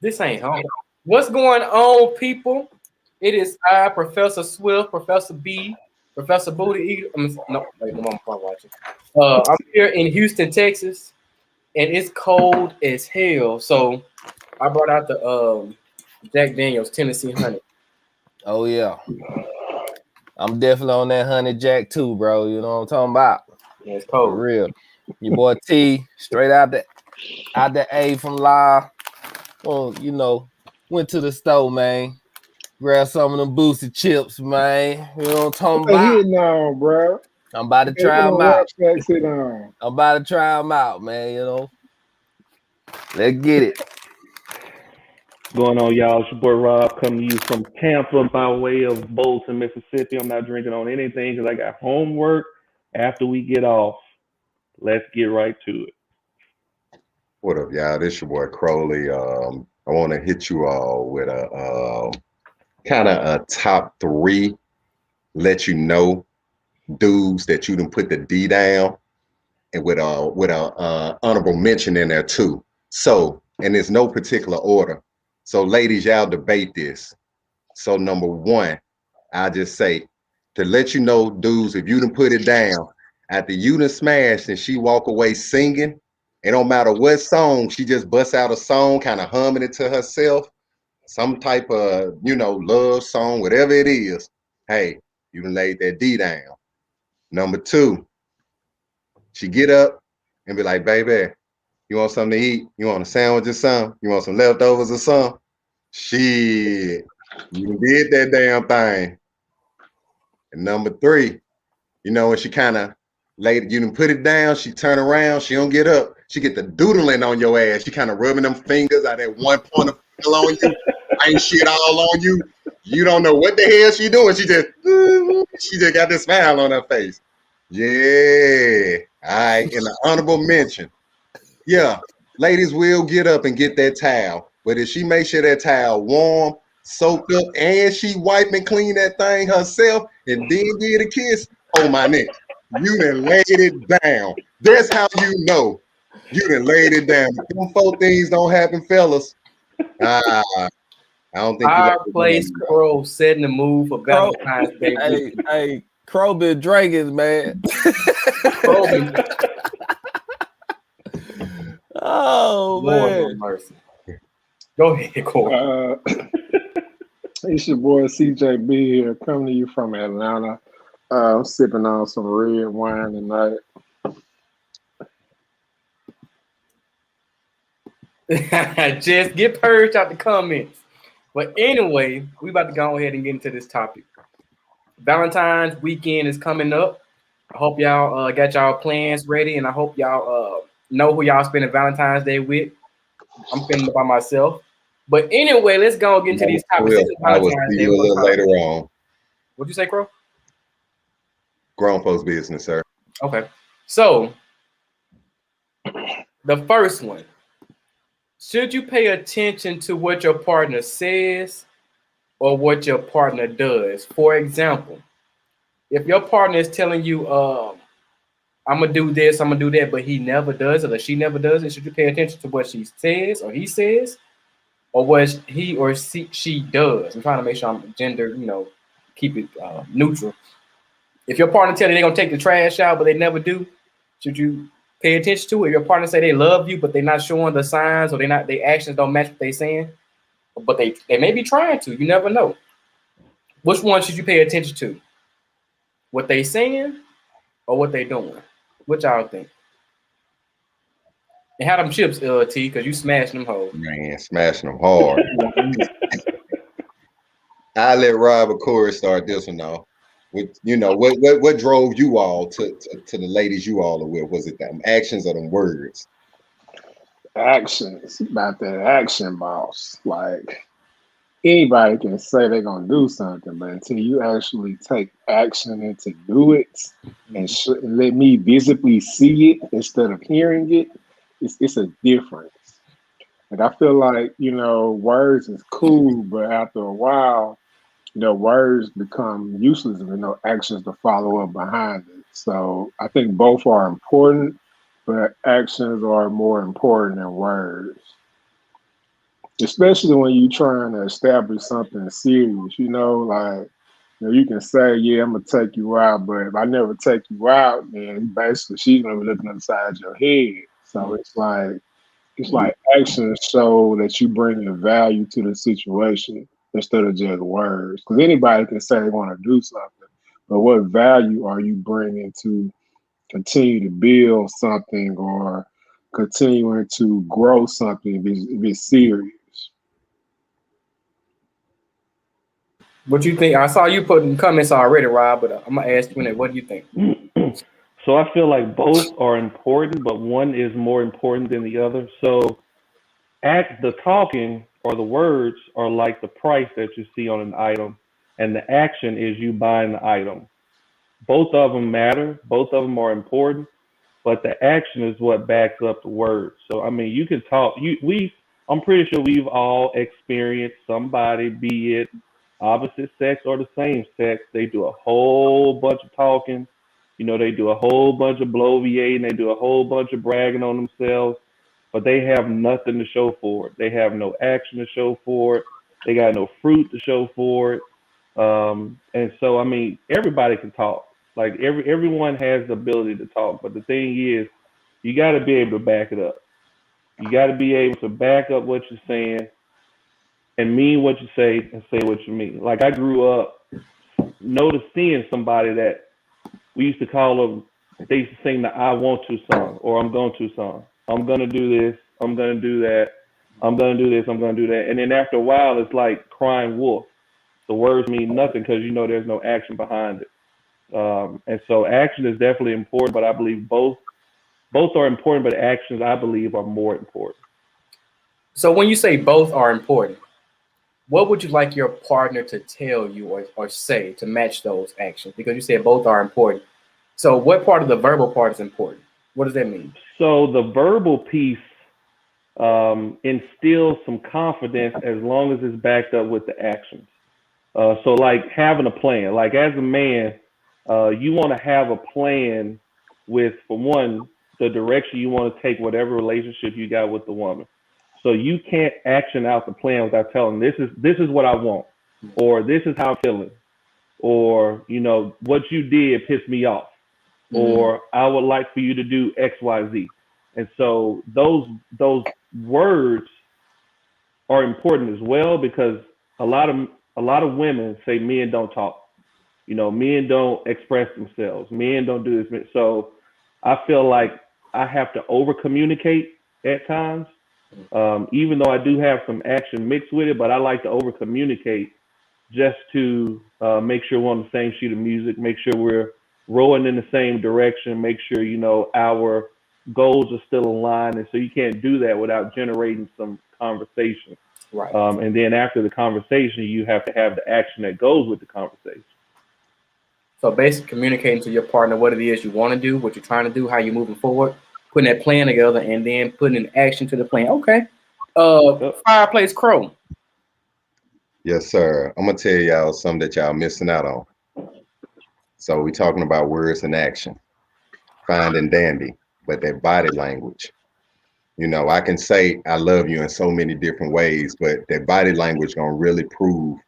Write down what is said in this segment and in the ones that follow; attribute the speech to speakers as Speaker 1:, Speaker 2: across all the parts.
Speaker 1: This ain't home. What's going on, people? It is I, Professor Swift, Professor B, Professor Booty Eater. No, wait, my mom watching. I'm here in Houston, Texas, and it's cold as hell. So I brought out the Jack Daniels Tennessee Honey.
Speaker 2: Oh yeah, I'm definitely on that honey jack too, bro. You know what I'm talking about?
Speaker 1: Yeah, it's cold.
Speaker 2: For real. Your boy T, straight out the A from La. Well, went to the store, man. Grab some of them boosted chips, man. You know what I'm talking
Speaker 3: What
Speaker 2: about?
Speaker 3: hitting on, bro?
Speaker 2: I'm about to
Speaker 3: Hey,
Speaker 2: try
Speaker 3: what
Speaker 2: them
Speaker 3: them rap
Speaker 2: out.
Speaker 3: tracks hit on?
Speaker 2: I'm about to try them out, man. Let's get it.
Speaker 4: Going on, y'all? It's your boy Rob coming to you from Tampa by way of Bolton, Mississippi. I'm not drinking on anything because I got homework after we get off. Let's get right to it.
Speaker 5: What up, y'all? This your boy Crowley. I want to hit you all with a kind of a top three, let you know dudes that you done put the D down, and with a honorable mention in there too. So, and there's no particular order. So, ladies, y'all debate this. So, number one, I just say to let you know, dudes, if you done put it down after you done smashed and she walk away singing, it don't matter what song, she just busts out a song, kind of humming it to herself, some type of, love song, whatever it is. Hey, you done laid that D down. Number two, she get up and be like, baby, you want something to eat? You want a sandwich or something? You want some leftovers or something? Shit, you did that damn thing. And number three, when she kind of laid, you done put it down, she turn around, she don't get up, she get the doodling on your ass. She kind of rubbing them fingers out that one point of feel on you, ain't shit all on you. You don't know what the hell she doing. She just got this smile on her face. Yeah. All right. In the honorable mention. Yeah. Ladies will get up and get that towel. But if she make sure that towel warm, soaked up, and she wipe and clean that thing herself and then give it a kiss, oh my neck. You done laid it down. That's how you know you done laid it down. If them four things don't happen, fellas, I don't think you like
Speaker 1: Fireplace Crow setting the mood for Valentine's Day.
Speaker 2: Hey, Crow been drinking, man. Oh, man.
Speaker 1: Mercy. Go ahead, Corey.
Speaker 3: It's your boy CJB here, coming to you from Atlanta. I'm sipping on some red wine tonight.
Speaker 1: Just get purged out the comments. But anyway, we about to go ahead and get into this topic. Valentine's weekend is coming up. I hope y'all got y'all plans ready, and I hope y'all know who y'all spending Valentine's Day with. I'm spending it by myself. But anyway, let's go and get into these topics.
Speaker 5: I will see you a little later on.
Speaker 1: What'd you say, Crow?
Speaker 5: Grown folks business, sir.
Speaker 1: Okay. So, the first one. Should you pay attention to what your partner says or what your partner does? For example, if your partner is telling you, I'm going to do this, I'm going to do that, but he never does it or she never does it, should you pay attention to what she says or he says or what he or she does? I'm trying to make sure I'm gender, keep it neutral. If your partner tells you they're going to take the trash out, but they never do, should you pay attention to it? If your partner say they love you, but they're not showing the signs or their actions don't match what they're saying, but they may be trying to. You never know. Which one should you pay attention to? What they saying or what they doing? What y'all think? And how them chips, T, because you smashing them hoes.
Speaker 5: Man, smashing them hard. I let Rob or Corey start this one though. With what drove you all to the ladies you all are with? Was it them actions or them words?
Speaker 3: Actions, about that action, boss. Like, anybody can say they're gonna do something, but until you actually take action and to do it and let me visibly see it instead of hearing it, it's a difference. Like, I feel like, words is cool, but after a while, words become useless if no actions to follow up behind it. So I think both are important, but actions are more important than words. especially when you're trying to establish something serious. Like you can say, "Yeah, I'm gonna take you out," but if I never take you out, then basically she's gonna be looking inside your head. So it's like actions show that you bring a value to the situation instead of just words. Because anybody can say they want to do something, but what value are you bringing to continue to build something or continuing to grow something if it's serious?
Speaker 1: What you think? I saw you putting comments already, Rob, but I'm gonna ask you, what do you think?
Speaker 4: So I feel like both are important, but one is more important than the other. So the talking or the words are like the price that you see on an item, and the action is you buying the item. Both of them matter. Both of them are important, but the action is what backs up the words. So I mean, you can talk. I'm pretty sure we've all experienced somebody, be it opposite sex or the same sex. They do a whole bunch of talking. They do a whole bunch of bloviating. They do a whole bunch of bragging on themselves, but they have nothing to show for it. They have no action to show for it. They got no fruit to show for it. And so, I mean, everybody can talk. Like everyone has the ability to talk, but the thing is, you got to be able to back it up. You got to be able to back up what you're saying and mean what you say and say what you mean. Like I grew up noticing somebody that we used to call them. They used to sing the "I want to" song or "I'm going to" song. I'm gonna do this. I'm gonna do that. I'm gonna do this. I'm gonna do that. And then after a while, it's like crying wolf. The words mean nothing because there's no action behind it. And so action is definitely important, but I believe both are important, but actions I believe are more important.
Speaker 1: So when you say both are important, what would you like your partner to tell you or say to match those actions? Because you said both are important. So what part of the verbal part is important? What does that mean?
Speaker 4: So the verbal piece instills some confidence as long as it's backed up with the actions. So like having a plan, like as a man, you want to have a plan with, for one, the direction you want to take whatever relationship you got with the woman. So you can't action out the plan without telling this is what I want, or this is how I'm feeling, or what you did pissed me off, or I would like for you to do X, Y, Z. And so those words are important as well because a lot of women say men don't talk. Men don't express themselves. Men don't do this. So I feel like I have to over communicate at times, even though I do have some action mixed with it. But I like to over communicate just to make sure we're on the same sheet of music, make sure we're rowing in the same direction, make sure our goals are still aligned. And so you can't do that without generating some conversation.
Speaker 1: Right.
Speaker 4: And then after the conversation, you have to have the action that goes with the conversation.
Speaker 1: So basically communicating to your partner what it is you want to do, what you're trying to do, how you're moving forward, putting that plan together, and then putting in action to the plan. Okay. Fireplace Crow.
Speaker 5: Yes, sir. I'm gonna tell y'all something that y'all missing out on. So we talking about words and action, fine and dandy, but that body language. I can say I love you in so many different ways, but that body language gonna really prove,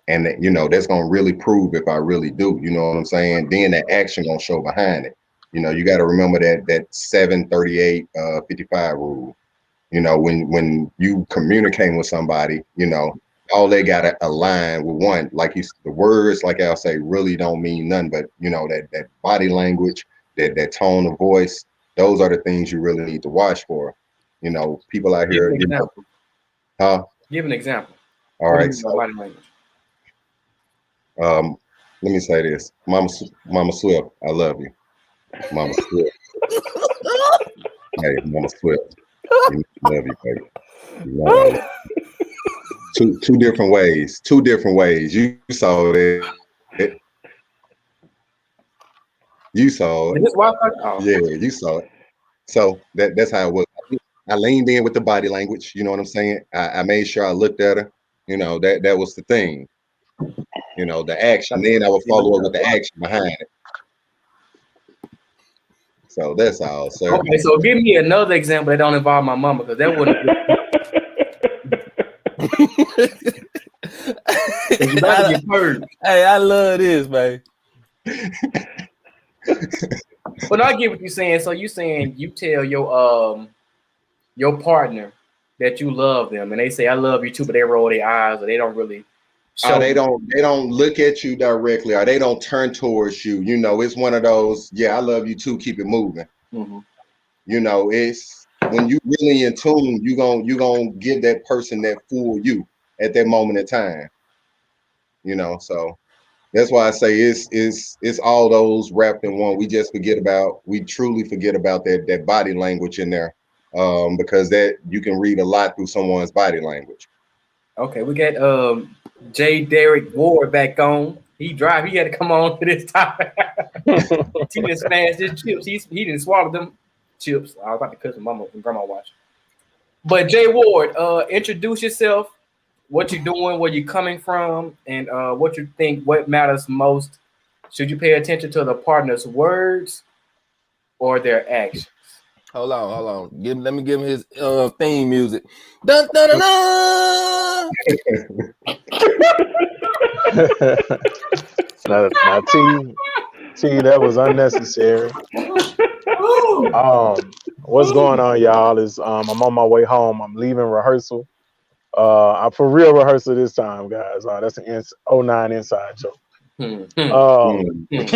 Speaker 5: and that's gonna really prove if I really do. You know what I'm saying? Then that action gonna show behind it. You got to remember that 738 55 rule. When you communicate with somebody, all they gotta align with one. Like the words, like I'll say, really don't mean nothing, but that body language, that tone of voice, those are the things you really need to watch for. People out here, huh?
Speaker 1: Give an example.
Speaker 5: All right,
Speaker 1: so body language.
Speaker 5: Let me say this, Mama Swift, I love you, Mama Swift. Hey, Mama Swift, love you, baby. Love you. Two different ways. You saw it. You saw it. Yeah, you saw it. So that's how it was. I leaned in with the body language. You know what I'm saying? I made sure I looked at her. That was the thing. The action. Then I would follow up with the action behind it. So that's all, sir.
Speaker 1: Okay, so give me another example that don't involve my mama, because that wouldn't. You about to get purged.
Speaker 2: Hey, I love this, man.
Speaker 1: But I get what you're saying. So you saying you tell your partner that you love them, and they say I love you too, but they roll their eyes or they don't really show.
Speaker 5: They don't look at you directly, or they don't turn towards you. You know, it's one of those. Yeah, I love you too. Keep it moving.
Speaker 1: Mm-hmm.
Speaker 5: You know, it's when you really in tune. You gonna give that person that full you at that moment in time. You know, so that's why I say it's all those wrapped in one. We truly forget about that body language in there, because that you can read a lot through someone's body language.
Speaker 1: Okay, we got J. Derek Ward back on. He had to come on to this topic. He didn't smash his chips. He didn't swallow them chips. I was about to cut some mama and grandma watch. But Jay Ward, introduce yourself, what you're doing, where you're coming from, and what you think, what matters most. Should you pay attention to the partner's words or their actions?
Speaker 2: Hold on. Let me give him his theme music. Dun, dun, dun, dun.
Speaker 6: Now, T, that was unnecessary. What's going on, y'all? Is I'm on my way home. I'm leaving rehearsal. I'm for real rehearsal this time, guys. That's an 09 inside joke.
Speaker 5: You
Speaker 6: I'm
Speaker 5: can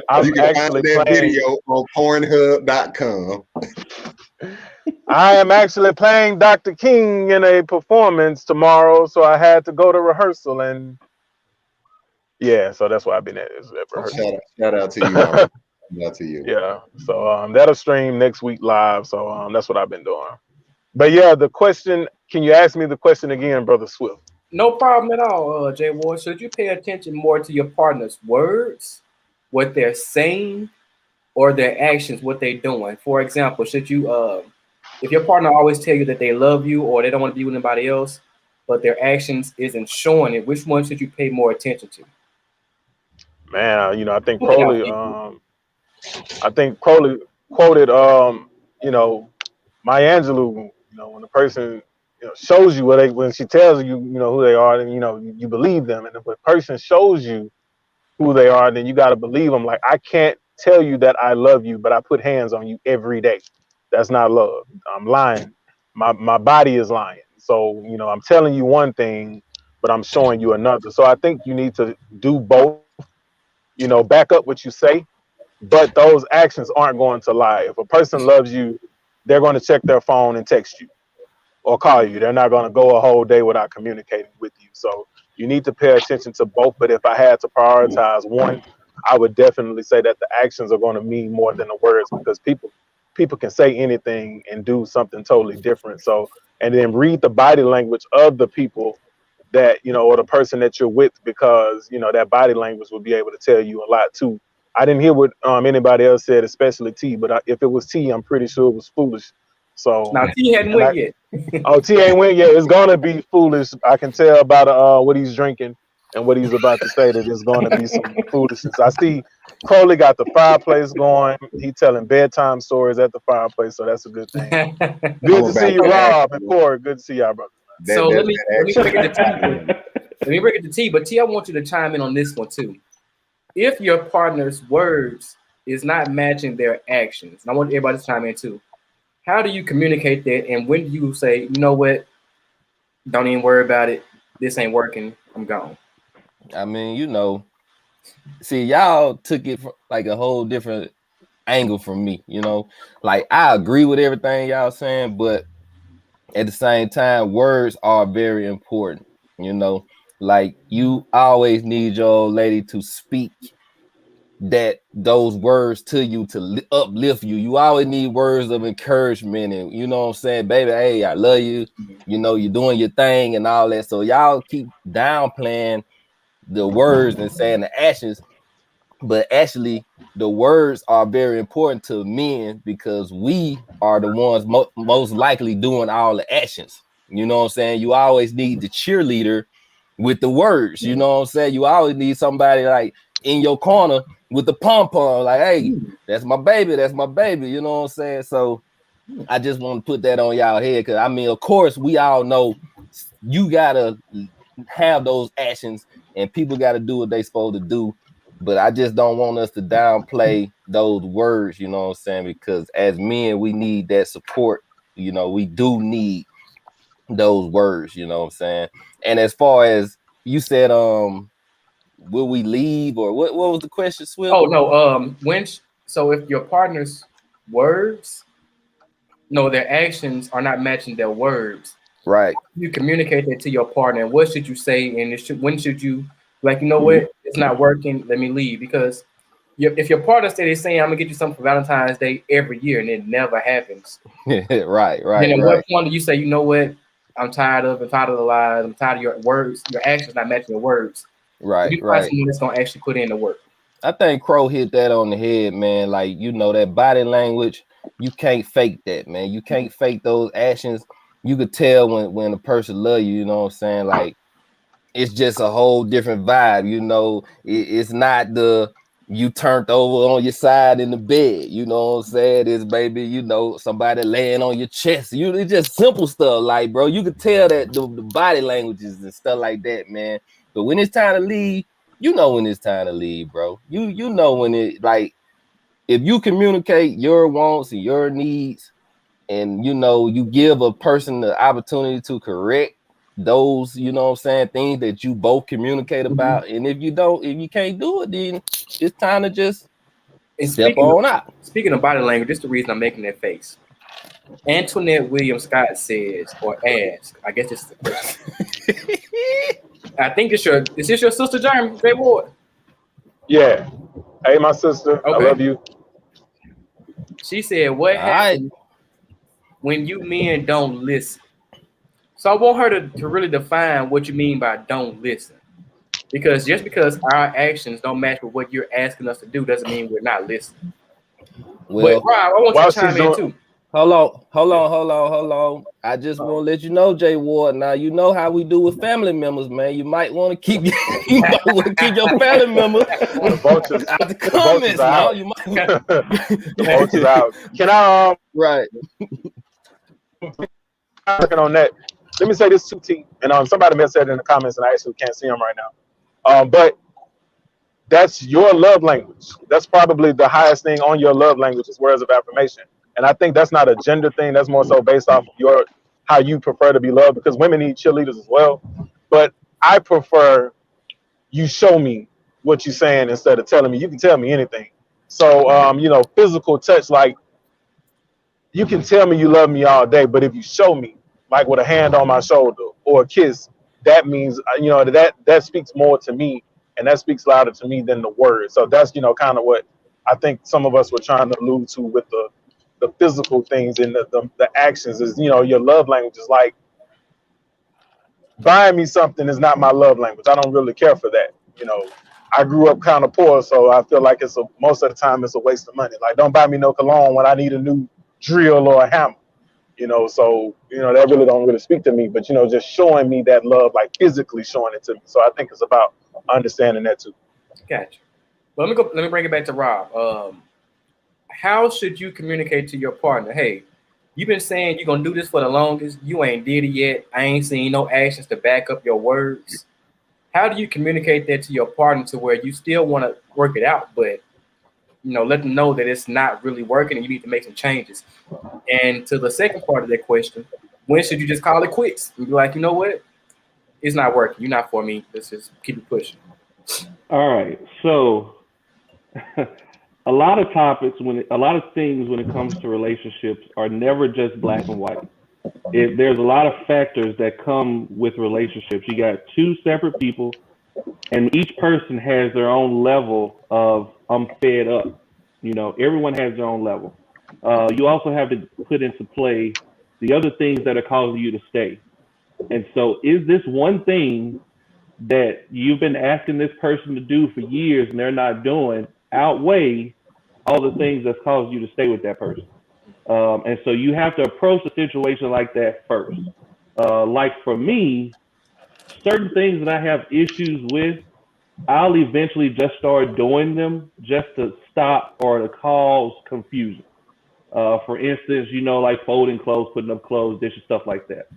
Speaker 6: actually
Speaker 5: find that
Speaker 6: playing.
Speaker 5: video on Pornhub.com.
Speaker 6: I am actually playing Dr. King in a performance tomorrow, so I had to go to rehearsal, and yeah, so that's why I've been at rehearsal.
Speaker 5: Shout out to you, my brother. Shout out to you.
Speaker 6: Yeah, so that'll stream next week live. So that's what I've been doing. But yeah, the question. Can you ask me the question again, Brother Swift?
Speaker 1: No problem at all, Jay Ward. Should you pay attention more to your partner's words, what they're saying, or their actions, what they're doing? For example, should you, if your partner always tell you that they love you or they don't want to be with anybody else, but their actions isn't showing it, which one should you pay more attention to?
Speaker 6: Man, I think Crowley. I think Crowley quoted, Maya Angelou. When the person shows you when she tells you, who they are, then you believe them. And if a person shows you who they are, then you got to believe them. Like, I can't tell you that I love you, but I put hands on you every day. That's not love. I'm lying. My body is lying. So I'm telling you one thing, but I'm showing you another. So I think you need to do both. Back up what you say, but those actions aren't going to lie. If a person loves you, they're going to check their phone and text you or call you. They're not going to go a whole day without communicating with you. So you need to pay attention to both. But if I had to prioritize one, I would definitely say that the actions are going to mean more than the words, because people can say anything and do something totally different. So, and then read the body language of the people that, or the person that you're with, because, that body language will be able to tell you a lot too. I didn't hear what anybody else said, especially T, but if it was T, I'm pretty sure it was foolish. So
Speaker 1: now T hadn't went yet.
Speaker 6: T ain't went yet. It's gonna be foolish. I can tell by what he's drinking and what he's about to say that it's gonna be some foolishness. I see Crowley got the fireplace going. He telling bedtime stories at the fireplace, so that's a good thing. Good to see you, Rob and Corey. Good to see y'all, brother.
Speaker 1: So let me break it to T. Let me break it to T. But T, I want you to chime in on this one too. If your partner's words is not matching their actions, and I want everybody to chime in too, how do you communicate that? And when do you say, you know what, don't even worry about it. This ain't working. I'm gone.
Speaker 2: I mean, see, y'all took it from like a whole different angle from me. Like, I agree with everything y'all saying, but at the same time, words are very important. Like, you always need your old lady to speak those words to you to uplift you. You always need words of encouragement, and what I'm saying, baby, hey, I love you. You're doing your thing and all that. So y'all keep downplaying the words and saying the actions, but actually the words are very important to men, because we are the ones most likely doing all the actions. You know what I'm saying? You always need the cheerleader with the words. You know what I'm saying? You always need somebody like in your corner with the pom-pom, like, hey, that's my baby, you know what I'm saying? So I just want to put that on y'all head, because of course we all know you gotta have those actions, and people gotta do what they supposed to do. But I just don't want us to downplay those words, you know what I'm saying? Because as men, we need that support. You know, we do need those words, you know what I'm saying? And as far as you said, will we leave, or what was the question, Swift?
Speaker 1: Oh no, so if your partner's words, no, their actions are not matching their words,
Speaker 2: Right.
Speaker 1: you communicate that to your partner. And what should you say? And when should you, like, you know
Speaker 2: Mm-hmm.
Speaker 1: what, it's not working, let me leave? Because if your partner said they're saying, I'm gonna get you something for Valentine's Day every year, and it never happens,
Speaker 2: right,
Speaker 1: then at
Speaker 2: right.
Speaker 1: what point do you say, you know what, I'm tired of the lies, I'm tired of your words, your actions not matching your words. So
Speaker 2: Right,
Speaker 1: you find
Speaker 2: right.
Speaker 1: someone that's gonna actually put in the work.
Speaker 2: I think Crow hit that on the head, man. Like, you know, that body language, you can't fake that, man. You can't fake those actions. You could tell when a person love you, you know what I'm saying? Like, it's just a whole different vibe, you know. It's not the you turned over on your side in the bed, you know what I'm saying? It's baby, you know, somebody laying on your chest. It's just simple stuff, like, bro. You could tell that the body languages and stuff like that, man. But when it's time to leave, you know when it's time to leave, bro. You know when it, like, if you communicate your wants and your needs, and you know you give a person the opportunity to correct those, you know what I'm saying, things that you both communicate about. And if you can't do it, then it's time to just
Speaker 1: And
Speaker 2: step on out.
Speaker 1: speaking of body language, this is the reason I'm making that face. Antoinette Williams Scott says or asks, I guess this is the question. I think is this your sister Jeremy J. Ward?
Speaker 6: Yeah. Hey, my sister, I
Speaker 1: Okay.
Speaker 6: love you.
Speaker 1: She said, what
Speaker 2: All right.
Speaker 1: happens when you men don't listen? So I want her to really define what you mean by don't listen. Because just because our actions don't match with what you're asking us to do doesn't mean we're not listening. But
Speaker 2: Well,
Speaker 1: Rob, I want you
Speaker 6: While
Speaker 1: to
Speaker 6: she's
Speaker 1: chime in
Speaker 6: doing,
Speaker 1: too.
Speaker 2: hold on. I just want to let you know, Jay Ward. Now you know how we do with family members, man. You might want to keep you might want to keep your family members
Speaker 6: the vultures,
Speaker 2: out the
Speaker 6: the vultures
Speaker 2: comments
Speaker 6: are
Speaker 2: now.
Speaker 6: out.
Speaker 2: You might
Speaker 6: The vultures are out. Can I
Speaker 2: right.
Speaker 6: working on that? Let me say this to T, and somebody may have said it in the comments, and I actually can't see them right now. But that's your love language. That's probably the highest thing on your love language is words of affirmation. And I think that's not a gender thing. That's more so based off of your how you prefer to be loved, because women need cheerleaders as well. But I prefer you show me what you're saying instead of telling me. You can tell me anything. So physical touch, like you can tell me you love me all day, but if you show me, like with a hand on my shoulder or a kiss, that means that speaks more to me, and that speaks louder to me than the words. So that's kind of what I think some of us were trying to allude to with the physical things and the actions is your love language is like buying me something is not my love language. I don't really care for that. I grew up kind of poor, so I feel like most of the time it's a waste of money. Like, don't buy me no cologne when I need a new drill or a hammer. So that really don't really speak to me. But just showing me that love, like physically showing it to me. So I think it's about understanding that too.
Speaker 1: Gotcha. Well, let me bring it back to Rob. How should you communicate to your partner? Hey, you've been saying you're gonna do this for the longest. You ain't did it yet. I ain't seen no actions to back up your words. How do you communicate that to your partner to where you still want to work it out, but let them know that it's not really working and you need to make some changes? And to the second part of that question, when should you just call it quits and be like, you know what, it's not working. You're not for me. Let's just keep it pushing.
Speaker 4: All right. So a lot of a lot of things when it comes to relationships are never just black and white. There's a lot of factors that come with relationships. You got two separate people, and each person has their own level of I'm fed up. Everyone has their own level. You also have to put into play the other things that are causing you to stay. And so, is this one thing that you've been asking this person to do for years and they're not doing outweigh all the things that's caused you to stay with that person? And so you have to approach a situation like that first. Like for me, certain things that I have issues with, I'll eventually just start doing them just to stop or to cause confusion. For instance, like folding clothes, putting up clothes, dishes, stuff like that.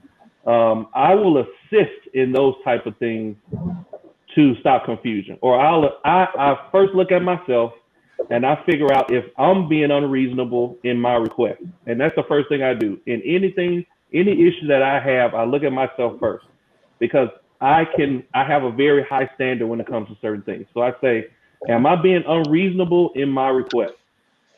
Speaker 4: I will assist in those type of things to stop confusion. Or I first look at myself and I figure out if I'm being unreasonable in my request. And that's the first thing I do. In anything, any issue that I have, I look at myself first because I have a very high standard when it comes to certain things. So I say, am I being unreasonable in my request?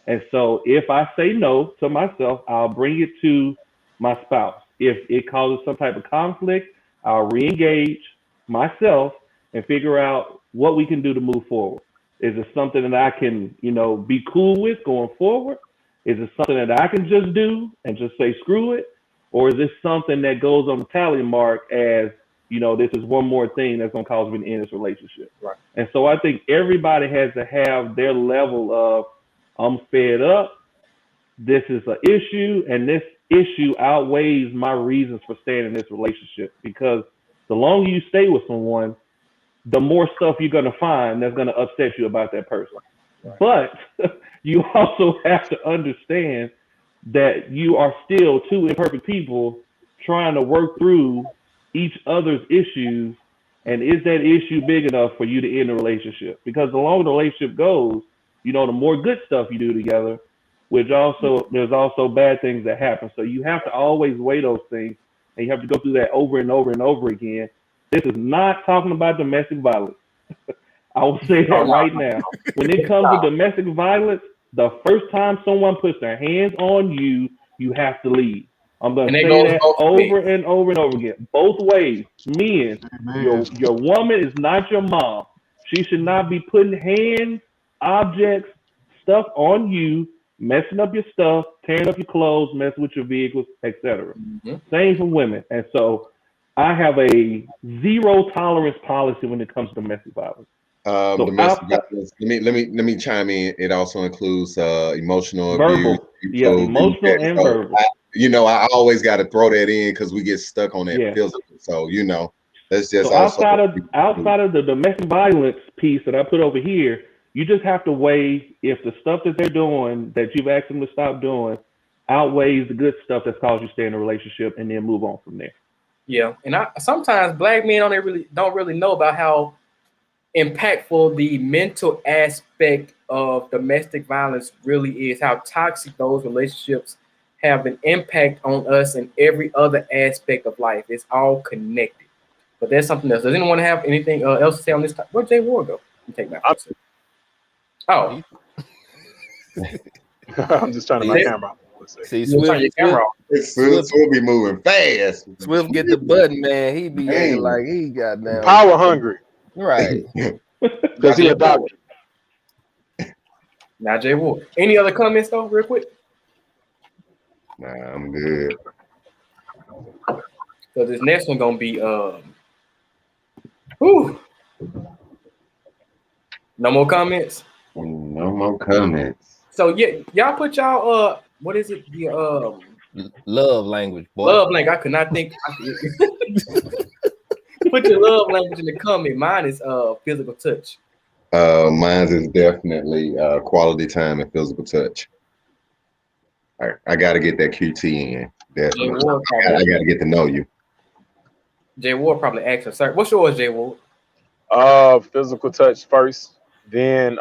Speaker 4: And so if I say no to myself, I'll bring it to my spouse. If it causes some type of conflict, I'll re-engage myself and figure out what we can do to move forward. Is it something that I can, be cool with going forward? Is it something that I can just do and just say screw it? Or is this something that goes on the tally mark as, this is one more thing that's going to cause me to end this relationship?
Speaker 1: Right.
Speaker 4: And so I think everybody has to have their level of, I'm fed up, this is an issue, and this issue outweighs my reasons for staying in this relationship. Because the longer you stay with someone, the more stuff you're going to find that's going to upset you about that person. Right. But you also have to understand that you are still two imperfect people trying to work through each other's issues. And is that issue big enough for you to end the relationship? Because the longer the relationship goes, the more good stuff you do together, which also, there's also bad things that happen. So you have to always weigh those things, and you have to go through that over and over and over again. This is not talking about domestic violence. I will say that right now. When it comes to domestic violence, the first time someone puts their hands on you, you have to leave. I'm going to say that over and over and over again. Both ways. Men, your woman is not your mom. She should not be putting hands, objects, stuff on you, messing up your stuff, tearing up your clothes, messing with your vehicles, etc. Mm-hmm. Same for women. And so I have a zero tolerance policy when it comes to domestic violence.
Speaker 5: Domestic violence. Let me chime in. It also includes emotional
Speaker 4: verbal
Speaker 5: abuse.
Speaker 4: Yeah, emotional and verbal.
Speaker 5: I always got to throw that in because we get stuck on that physical. So that's just
Speaker 4: so outside of the domestic violence piece that I put over here, you just have to weigh if the stuff that they're doing that you've asked them to stop doing outweighs the good stuff that's caused you to stay in a relationship, and then move on from there.
Speaker 1: Yeah, and sometimes black men don't really know about how impactful the mental aspect of domestic violence really is, how toxic those relationships have an impact on us in every other aspect of life. It's all connected. But there's something else. Does anyone have anything else to say on this topic? Where'd Jay Ward go? Take my Oh.
Speaker 6: I'm just trying to my camera off.
Speaker 2: See, Swift
Speaker 5: will be moving fast.
Speaker 2: Swift get the button, man. He be acting like he got down.
Speaker 6: Power hungry.
Speaker 2: Right.
Speaker 6: Because he a doctor.
Speaker 1: Now, Jay Ward. Any other comments, though, real quick?
Speaker 5: Nah, I'm good.
Speaker 1: So this next one going to be... whew. No more comments?
Speaker 5: No more comments.
Speaker 1: So, yeah, y'all put y'all... what is it? The
Speaker 2: love language, boy.
Speaker 1: Love language. I could not think. Put your love language in the comment. Mine is physical touch.
Speaker 5: Mine is definitely quality time and physical touch. I got to get that QT in. Definitely. I got to get to know you.
Speaker 1: Jay Ward probably asked us, sir. What's yours, Jay Ward?
Speaker 6: Physical touch first, then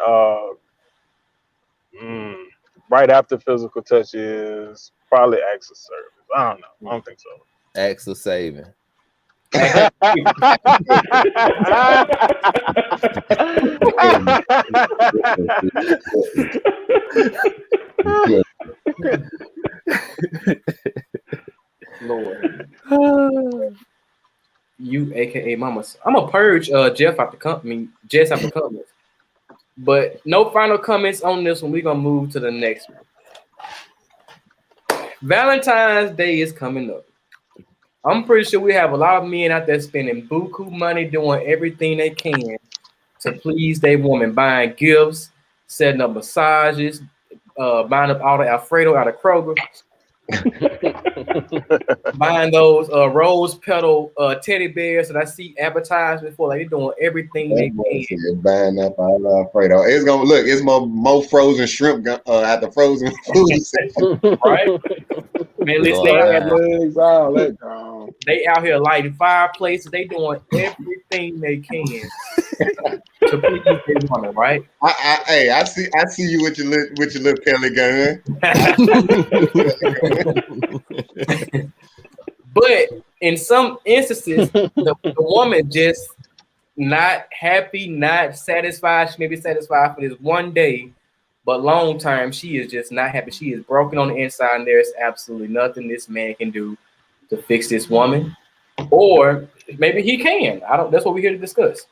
Speaker 6: right after physical touch is probably acts of service. I don't know. I don't think so.
Speaker 2: Acts of saving.
Speaker 1: Lord. You, aka Mama. I'm gonna purge Jess out the comments. But no final comments on this one. We're gonna move to the next one. Valentine's Day is coming up. I'm pretty sure we have a lot of men out there spending buku money doing everything they can to please their woman, buying gifts, setting up massages, buying up all the Alfredo out of Kroger, buying those rose petal teddy bears that I see advertised before. Like, they're doing everything they can.
Speaker 5: Buying up all the Alfredo. It's gonna look. It's more frozen shrimp at the frozen food section.
Speaker 1: Right? Man, listen,
Speaker 3: Spread legs, all that gone.
Speaker 1: they out here lighting fireplaces. They doing everything they can to please their woman, right?
Speaker 5: Hey, I see you with your little pellet gun.
Speaker 1: But in some instances, the woman just not happy, not satisfied. She may be satisfied for this one day, but long term, she is just not happy. She is broken on the inside, and there's absolutely nothing this man can do to fix this woman. Or maybe he can. I don't. That's what we're here to discuss.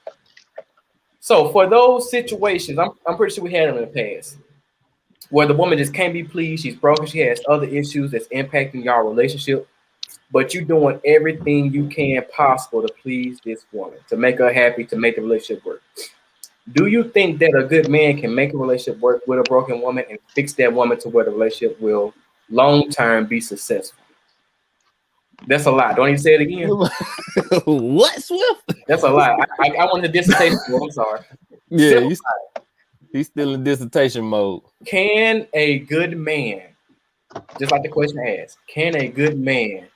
Speaker 1: So for those situations, I'm pretty sure we had them in the past, where the woman just can't be pleased. She's broken. She has other issues that's impacting y'all relationship, but you're doing everything you can possible to please this woman, to make her happy, to make the relationship work. Do you think that a good man can make a relationship work with a broken woman and fix that woman to where the relationship will long term be successful? That's a lot. Don't even say it again.
Speaker 2: What, Swift?
Speaker 1: That's a lot. I wanted a dissertation. I'm sorry.
Speaker 2: Yeah, he's still in dissertation mode.
Speaker 1: Can a good man, just like the question asked, can a good man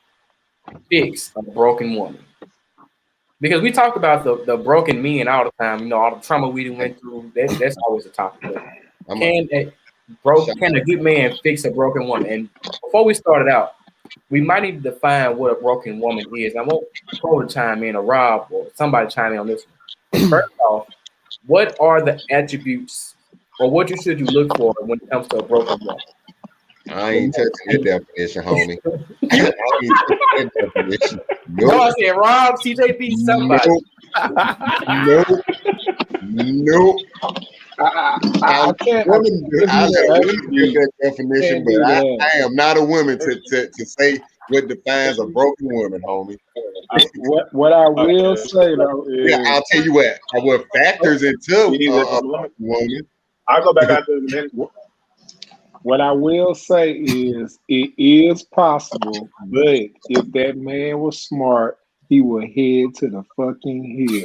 Speaker 1: fix a broken woman? Because we talk about the broken men all the time, you know, all the trauma we went through. That's always a topic. Can a good man fix a broken woman? And before we started out, we might need to define what a broken woman is. I want Cole to chime in, or Rob, or somebody chime in on this one. First off, what are the attributes, or what should you look for when it comes to a broken woman?
Speaker 5: I ain't touching that definition, homie. I ain't touching that definition. Nope.
Speaker 1: No, I said Rob, TJP, somebody.
Speaker 5: Nope.
Speaker 3: I can't.
Speaker 5: I'll let women give that definition, but I am not a woman to say what defines a broken woman, homie.
Speaker 3: What I will say though is,
Speaker 5: I'll tell you what factors into a woman.
Speaker 6: I'll go back out there in a minute.
Speaker 3: What I will say is, it is possible, but if that man was smart, he would head to the fucking hill.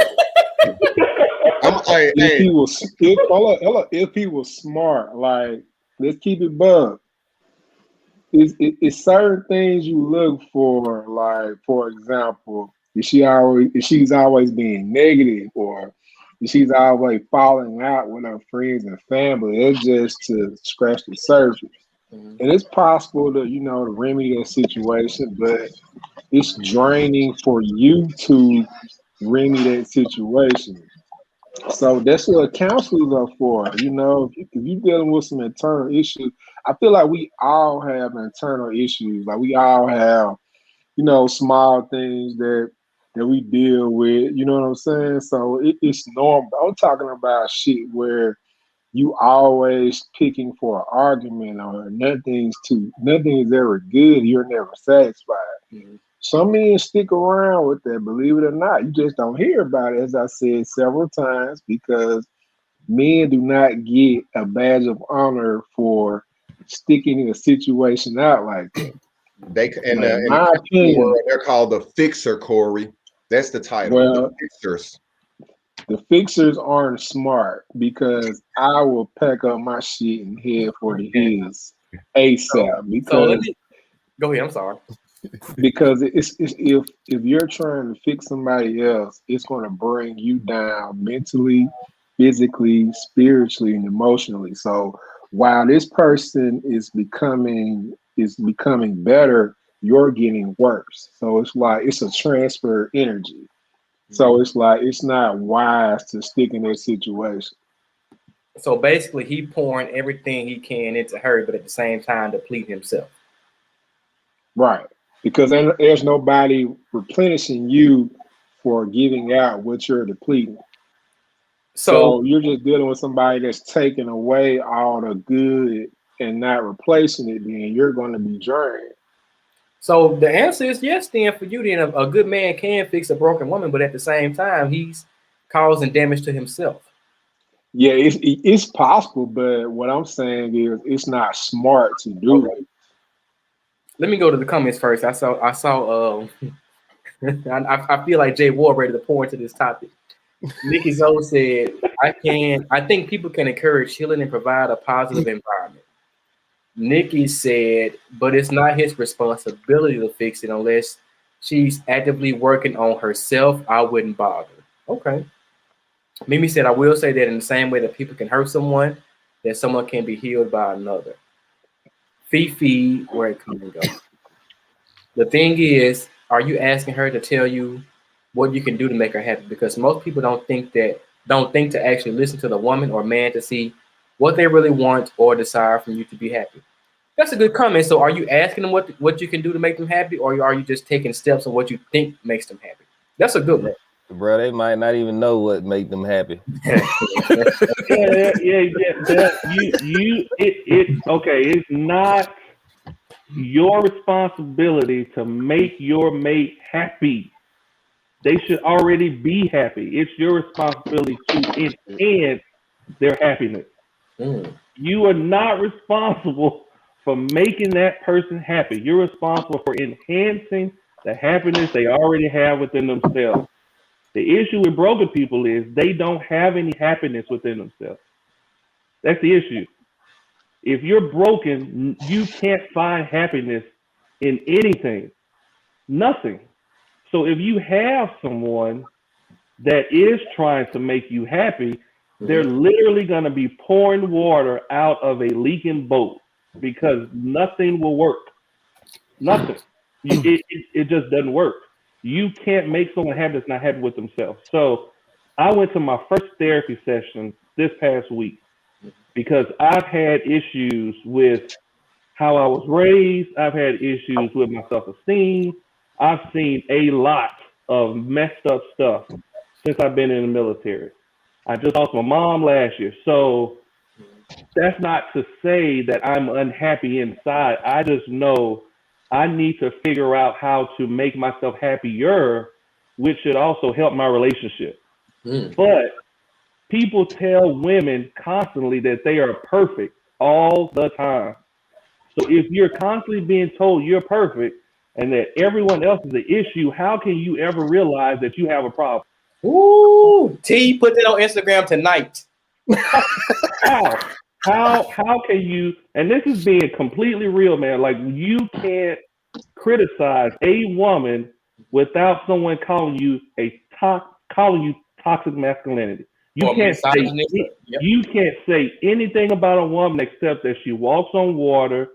Speaker 3: If he was smart, like, let's keep it bug. It's certain things you look for, like, for example, if she's always being negative, or if she's always falling out with her friends and family. It's just to scratch the surface. And it's possible to, to remedy that situation, but it's draining for you to remedy that situation. So that's what counselors are for. If you're dealing with some internal issues, I feel like we all have internal issues. Like, we all have, small things that we deal with. You know what I'm saying? So it's normal. I'm talking about shit where you always picking for an argument, or nothing is ever good. You're never satisfied. Mm-hmm. Some men stick around with that, believe it or not. You just don't hear about it, as I said several times, because men do not get a badge of honor for sticking in a situation out like that.
Speaker 5: In my opinion, they're called the fixer, Corey. That's the title.
Speaker 3: Well,
Speaker 5: the fixers.
Speaker 3: The fixers aren't smart, because I will pack up my shit and head for the hills ASAP. Because
Speaker 1: go ahead. I'm sorry.
Speaker 3: Because it's if you're trying to fix somebody else, it's going to bring you down mentally, physically, spiritually, and emotionally. So while this person is becoming better, you're getting worse. So it's like it's a transfer energy. So it's like it's not wise to stick in that situation.
Speaker 1: So basically, he pouring everything he can into her, but at the same time deplete himself.
Speaker 3: Right. Because there's nobody replenishing you for giving out what you're depleting. So you're just dealing with somebody that's taking away all the good and not replacing it, then you're going to be drained.
Speaker 1: So the answer is yes, then, for you. Then a good man can fix a broken woman, but at the same time, he's causing damage to himself.
Speaker 3: Yeah, it's possible, but what I'm saying is it's not smart to do it.
Speaker 1: Let me go to the comments first. I saw I feel like Jay Ward ready to pour into this topic. Nikki Zoe said, I think people can encourage healing and provide a positive environment. Nikki said, but it's not his responsibility to fix it unless she's actively working on herself. I wouldn't bother. Okay. Mimi said, I will say that in the same way that people can hurt someone, that someone can be healed by another. Fifi, where it come and go. The thing is, are you asking her to tell you what you can do to make her happy? Because most people don't think to actually listen to the woman or man to see what they really want or desire from you to be happy. That's a good comment. So, are you asking them what you can do to make them happy, or are you just taking steps on what you think makes them happy? That's a good one.
Speaker 2: Bro, they might not even know what make them happy.
Speaker 4: Yeah. Okay. It's not your responsibility to make your mate happy. They should already be happy. It's your responsibility to enhance their happiness.
Speaker 1: Mm.
Speaker 4: You are not responsible for making that person happy. You're responsible for enhancing the happiness they already have within themselves. The issue with broken people is they don't have any happiness within themselves. That's the issue. If you're broken, you can't find happiness in anything, nothing. So if you have someone that is trying to make you happy, they're literally going to be pouring water out of a leaking boat because nothing will work. Nothing. It just doesn't work. You can't make someone happy that's not happy with themselves. So I went to my first therapy session this past week because I've had issues with how I was raised. I've had issues with my self-esteem. I've seen a lot of messed up stuff since I've been in the military. I just lost my mom last year. So that's not to say that I'm unhappy inside. I just know I need to figure out how to make myself happier, which should also help my relationship. But people tell women constantly that they are perfect all the time. So if you're constantly being told you're perfect and that everyone else is an issue, how can you ever realize that you have a problem?
Speaker 1: Ooh, T, put that on Instagram tonight.
Speaker 4: How can you? And this is being completely real, man. Like you can't criticize a woman without someone calling you toxic masculinity. You
Speaker 1: Or
Speaker 4: can't say
Speaker 1: misogynistic. Yep.
Speaker 4: you can't say anything about a woman except that she walks on water,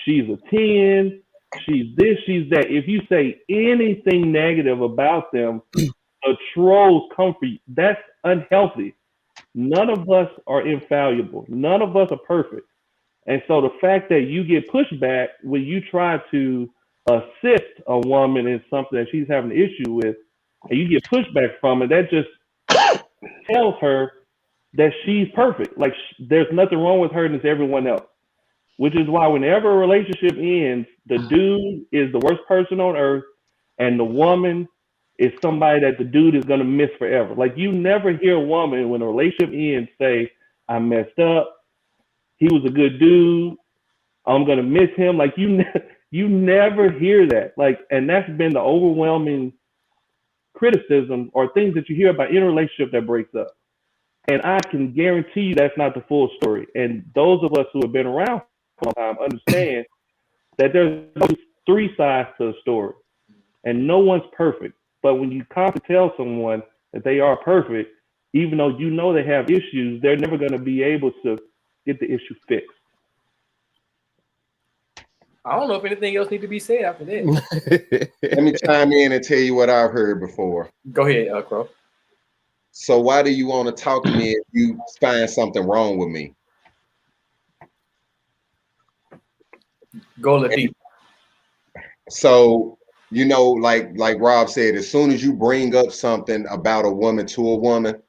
Speaker 4: she's a 10, she's this, she's that. If you say anything negative about them, the trolls come for you. That's unhealthy. None of us are infallible. None of us are perfect. And so the fact that you get pushback when you try to assist a woman in something that she's having an issue with, and you get pushback from it, that just tells her that she's perfect. Like there's nothing wrong with her and it's everyone else. Which is why whenever a relationship ends, the dude is the worst person on earth, and the woman is somebody that the dude is going to miss forever. Like you never hear a woman when a relationship ends say, I messed up. He was a good dude. I'm going to miss him. Like you never hear that. Like, and that's been the overwhelming criticism or things that you hear about in a relationship that breaks up. And I can guarantee you that's not the full story. And those of us who have been around for a long time understand that there's three sides to the story. And no one's perfect. But when you constantly tell someone that they are perfect, even though you know they have issues, they're never going to be able to get the issue fixed.
Speaker 1: I don't know if anything else needs to be said after that.
Speaker 5: Let me chime in and tell you what I've heard before.
Speaker 1: Go ahead, Crow.
Speaker 5: So why do you want to talk to me if you find something wrong with me?
Speaker 1: Go a little deep.
Speaker 5: So, you know, like Rob said, as soon as you bring up something about a woman to a woman,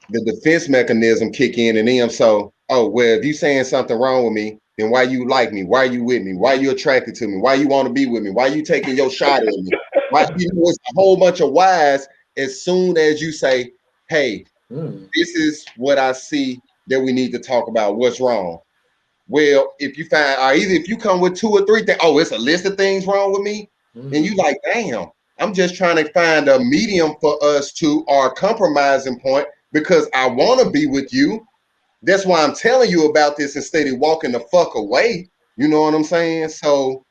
Speaker 5: the defense mechanism kick in and then so, oh, well, if you saying something wrong with me, then why you like me? Why you with me? Why you attracted to me? Why you want to be with me? Why you taking your shot at me? Why it's a whole bunch of whys as soon as you say, hey, this is what I see that we need to talk about. What's wrong? Well, if you find, or either if you come with 2 or 3 things, oh, it's a list of things wrong with me, and you like, damn, I'm just trying to find a medium for us to our compromising point because I want to be with you, that's why I'm telling you about this instead of walking the fuck away. You know what I'm saying? So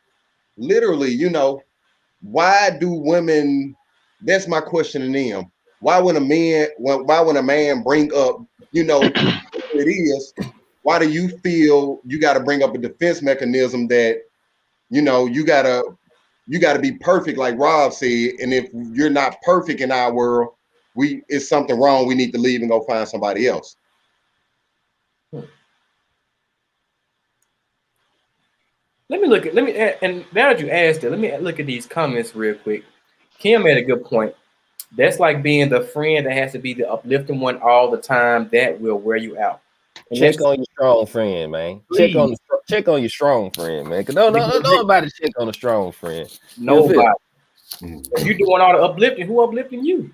Speaker 5: literally, why do women? That's my question to them. Why when a man bring up, what it is? Why do you feel you got to bring up a defense mechanism that you gotta be perfect, like Rob said, and if you're not perfect in our world, it's something wrong. We need to leave and go find somebody else.
Speaker 1: And now that you asked it, let me look at these comments real quick. Kim made a good point. That's like being the friend that has to be the uplifting one all the time. That will wear you out. And
Speaker 2: Check on your strong friend, man.
Speaker 1: Please.
Speaker 2: Check on your strong friend, man. Cause nobody check on a strong friend.
Speaker 1: Nobody. If you're doing all the uplifting, who uplifting you?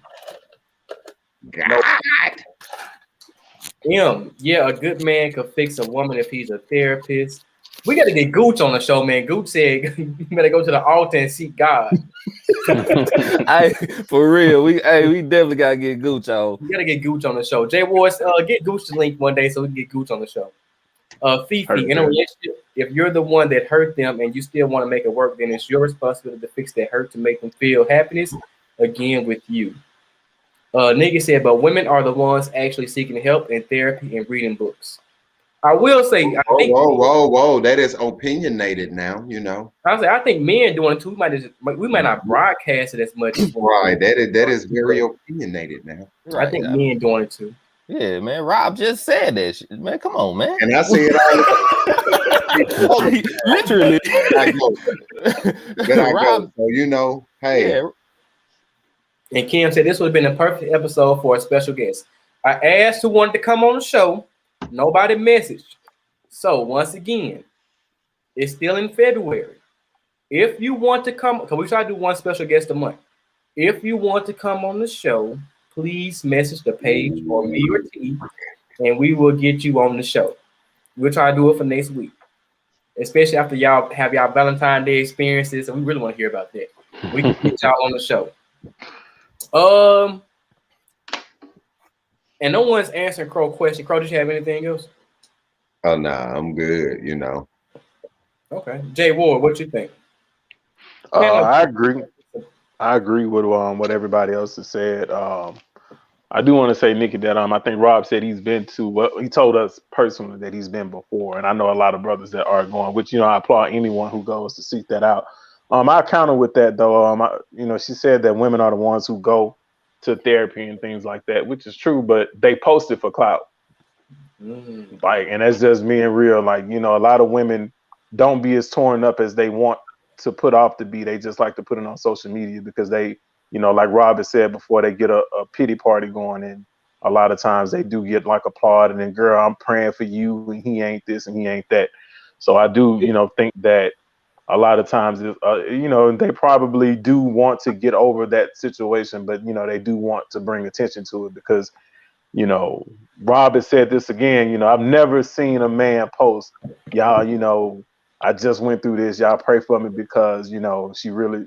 Speaker 5: God.
Speaker 1: Yeah, a good man could fix a woman if he's a therapist. We got to get Gooch on the show, man. Gooch said you better go to the altar and seek God.
Speaker 2: For real, we definitely gotta get Gooch on.
Speaker 1: We gotta get Gooch on the show. Jay Ward, get Gooch the link one day so we can get Gooch on the show. Fifi, in a relationship, if you're the one that hurt them and you still want to make it work, then it's your responsibility to fix that hurt to make them feel happiness again with you. Nigga said, but women are the ones actually seeking help and therapy and reading books. I will say,
Speaker 5: whoa, that is opinionated now,
Speaker 1: I think men doing it too. We might not broadcast it as much.
Speaker 5: Right, that is very opinionated now.
Speaker 1: Right, I think men doing it too.
Speaker 2: Yeah, man. Rob just said that shit. Man, come on, man.
Speaker 5: And I say it all
Speaker 2: literally.
Speaker 5: Rob, so hey.
Speaker 1: Yeah. And Kim said this would have been a perfect episode for a special guest. I asked who wanted to come on the show. Nobody messaged. So once again, it's still in February. If you want to come, because we try to do one special guest a month. If you want to come on the show, please message the page or me or T, and we will get you on the show. We'll try to do it for next week, especially after y'all have y'all Valentine Day experiences, and we really want to hear about that. We can get y'all on the show. And no one's answering Crow question. Crow, did you have anything else?
Speaker 5: Oh nah, I'm good.
Speaker 1: Okay, Jay Ward, what you think?
Speaker 6: I agree. I agree with what everybody else has said. I do want to say, Nikki, that I think Rob said he's been to. He told us personally that he's been before, and I know a lot of brothers that are going. Which I applaud anyone who goes to seek that out. I counter with that though. She said that women are the ones who go to therapy and things like that, which is true, but they post it for clout. Like, and that's just being real. Like, a lot of women don't be as torn up as they want to put off to be. They just like to put it on social media because they, like Rob has said before, they get a pity party going, and a lot of times they do get like applauded and girl, I'm praying for you, and he ain't this and he ain't that. So I do, think that a lot of times, they probably do want to get over that situation, but they do want to bring attention to it because, Rob has said this again. I've never seen a man post, y'all, I just went through this. Y'all pray for me because she really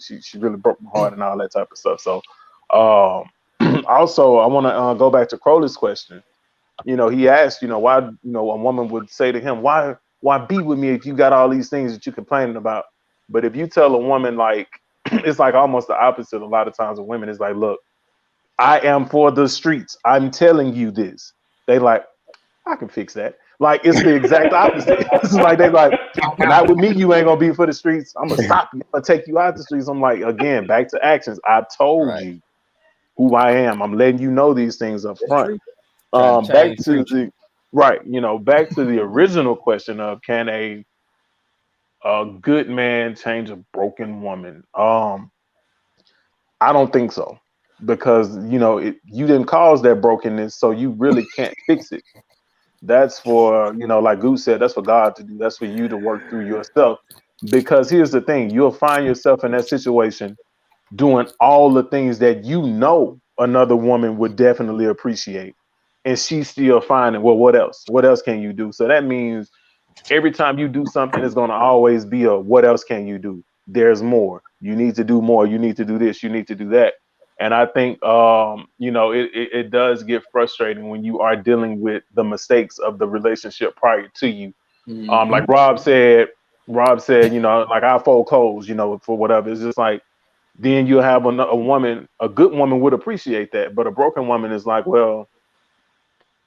Speaker 6: broke my heart and all that type of stuff. So, also I want to go back to Crowley's question. He asked, why a woman would say to him, why be with me if you got all these things that you're complaining about? But if you tell a woman, like, it's like almost the opposite. A lot of times with women, it's like, look, I am for the streets. I'm telling you this. They like, I can fix that. Like, it's the exact opposite. It's like they like, not with me, you ain't gonna be for the streets. I'm gonna stop you. I'm gonna take you out the streets. I'm like, again, back to actions. I told you who I am. I'm letting you know these things up front. Back to the original question of can a good man change a broken woman? I don't think so, because you didn't cause that brokenness, so you really can't fix it. That's for like Goose said, that's for God to do. That's for you to work through yourself. Because here's the thing, you'll find yourself in that situation doing all the things that another woman would definitely appreciate, and she's still finding, well, what else can you do? So that means every time you do something, it's going to always be a what else can you do? There's more. You need to do more. You need to do this. You need to do that. And I think, it does get frustrating when you are dealing with the mistakes of the relationship prior to you.
Speaker 1: Mhm.
Speaker 6: Like Rob said, like I fold clothes, for whatever. It's just like, then you have a woman, a good woman would appreciate that. But a broken woman is like, well,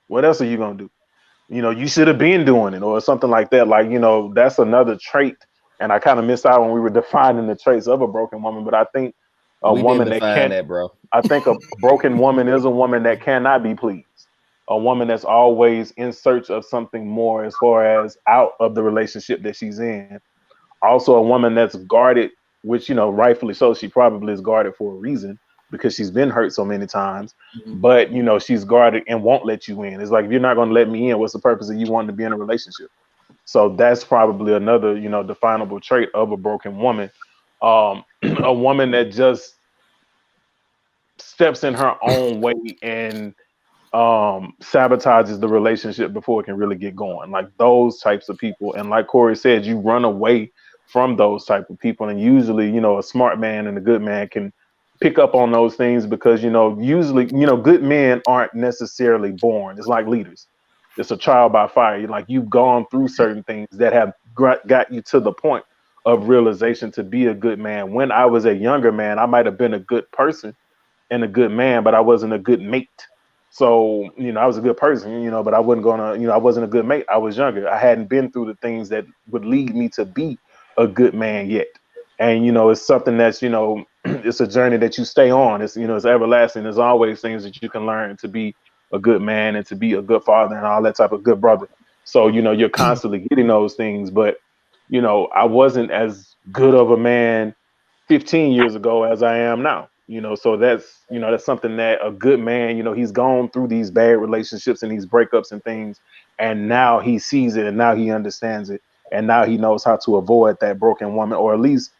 Speaker 6: what else are you going to do? You should have been doing it or something like that. Like, that's another trait. And I kind of missed out when we were defining the traits of a broken woman. But I think a
Speaker 2: We didn't
Speaker 6: woman that
Speaker 2: define
Speaker 6: can't,
Speaker 2: that, bro.
Speaker 6: I think a broken woman is a woman that cannot be pleased. A woman that's always in search of something more as far as out of the relationship that she's in. Also, a woman that's guarded, which, rightfully so, she probably is guarded for a reason because she's been hurt so many times.
Speaker 1: Mhm.
Speaker 6: But, she's guarded and won't let you in. It's like, if you're not going to let me in, what's the purpose of you wanting to be in a relationship? So that's probably another, definable trait of a broken woman. A woman that just steps in her own way and sabotages the relationship before it can really get going, like those types of people. And like Corey said, you run away from those type of people, and usually a smart man and a good man can pick up on those things because usually good men aren't necessarily born. It's like leaders. It's a trial by fire. Like, you've gone through certain things that have got you to the point of realization to be a good man. When I was a younger man, I might have been a good person and a good man, but I wasn't a good mate. So, I was a good person, but I wasn't a good mate. I was younger. I hadn't been through the things that would lead me to be a good man yet. And, it's something that's, it's a journey that you stay on. It's everlasting. There's always things that you can learn to be a good man and to be a good father and all that type of good brother. So, you're constantly getting those things, but, I wasn't as good of a man 15 years ago as I am now. So that's something that a good man, he's gone through these bad relationships and these breakups and things, and now he sees it and now he understands it, and now he knows how to avoid that broken woman, or at least,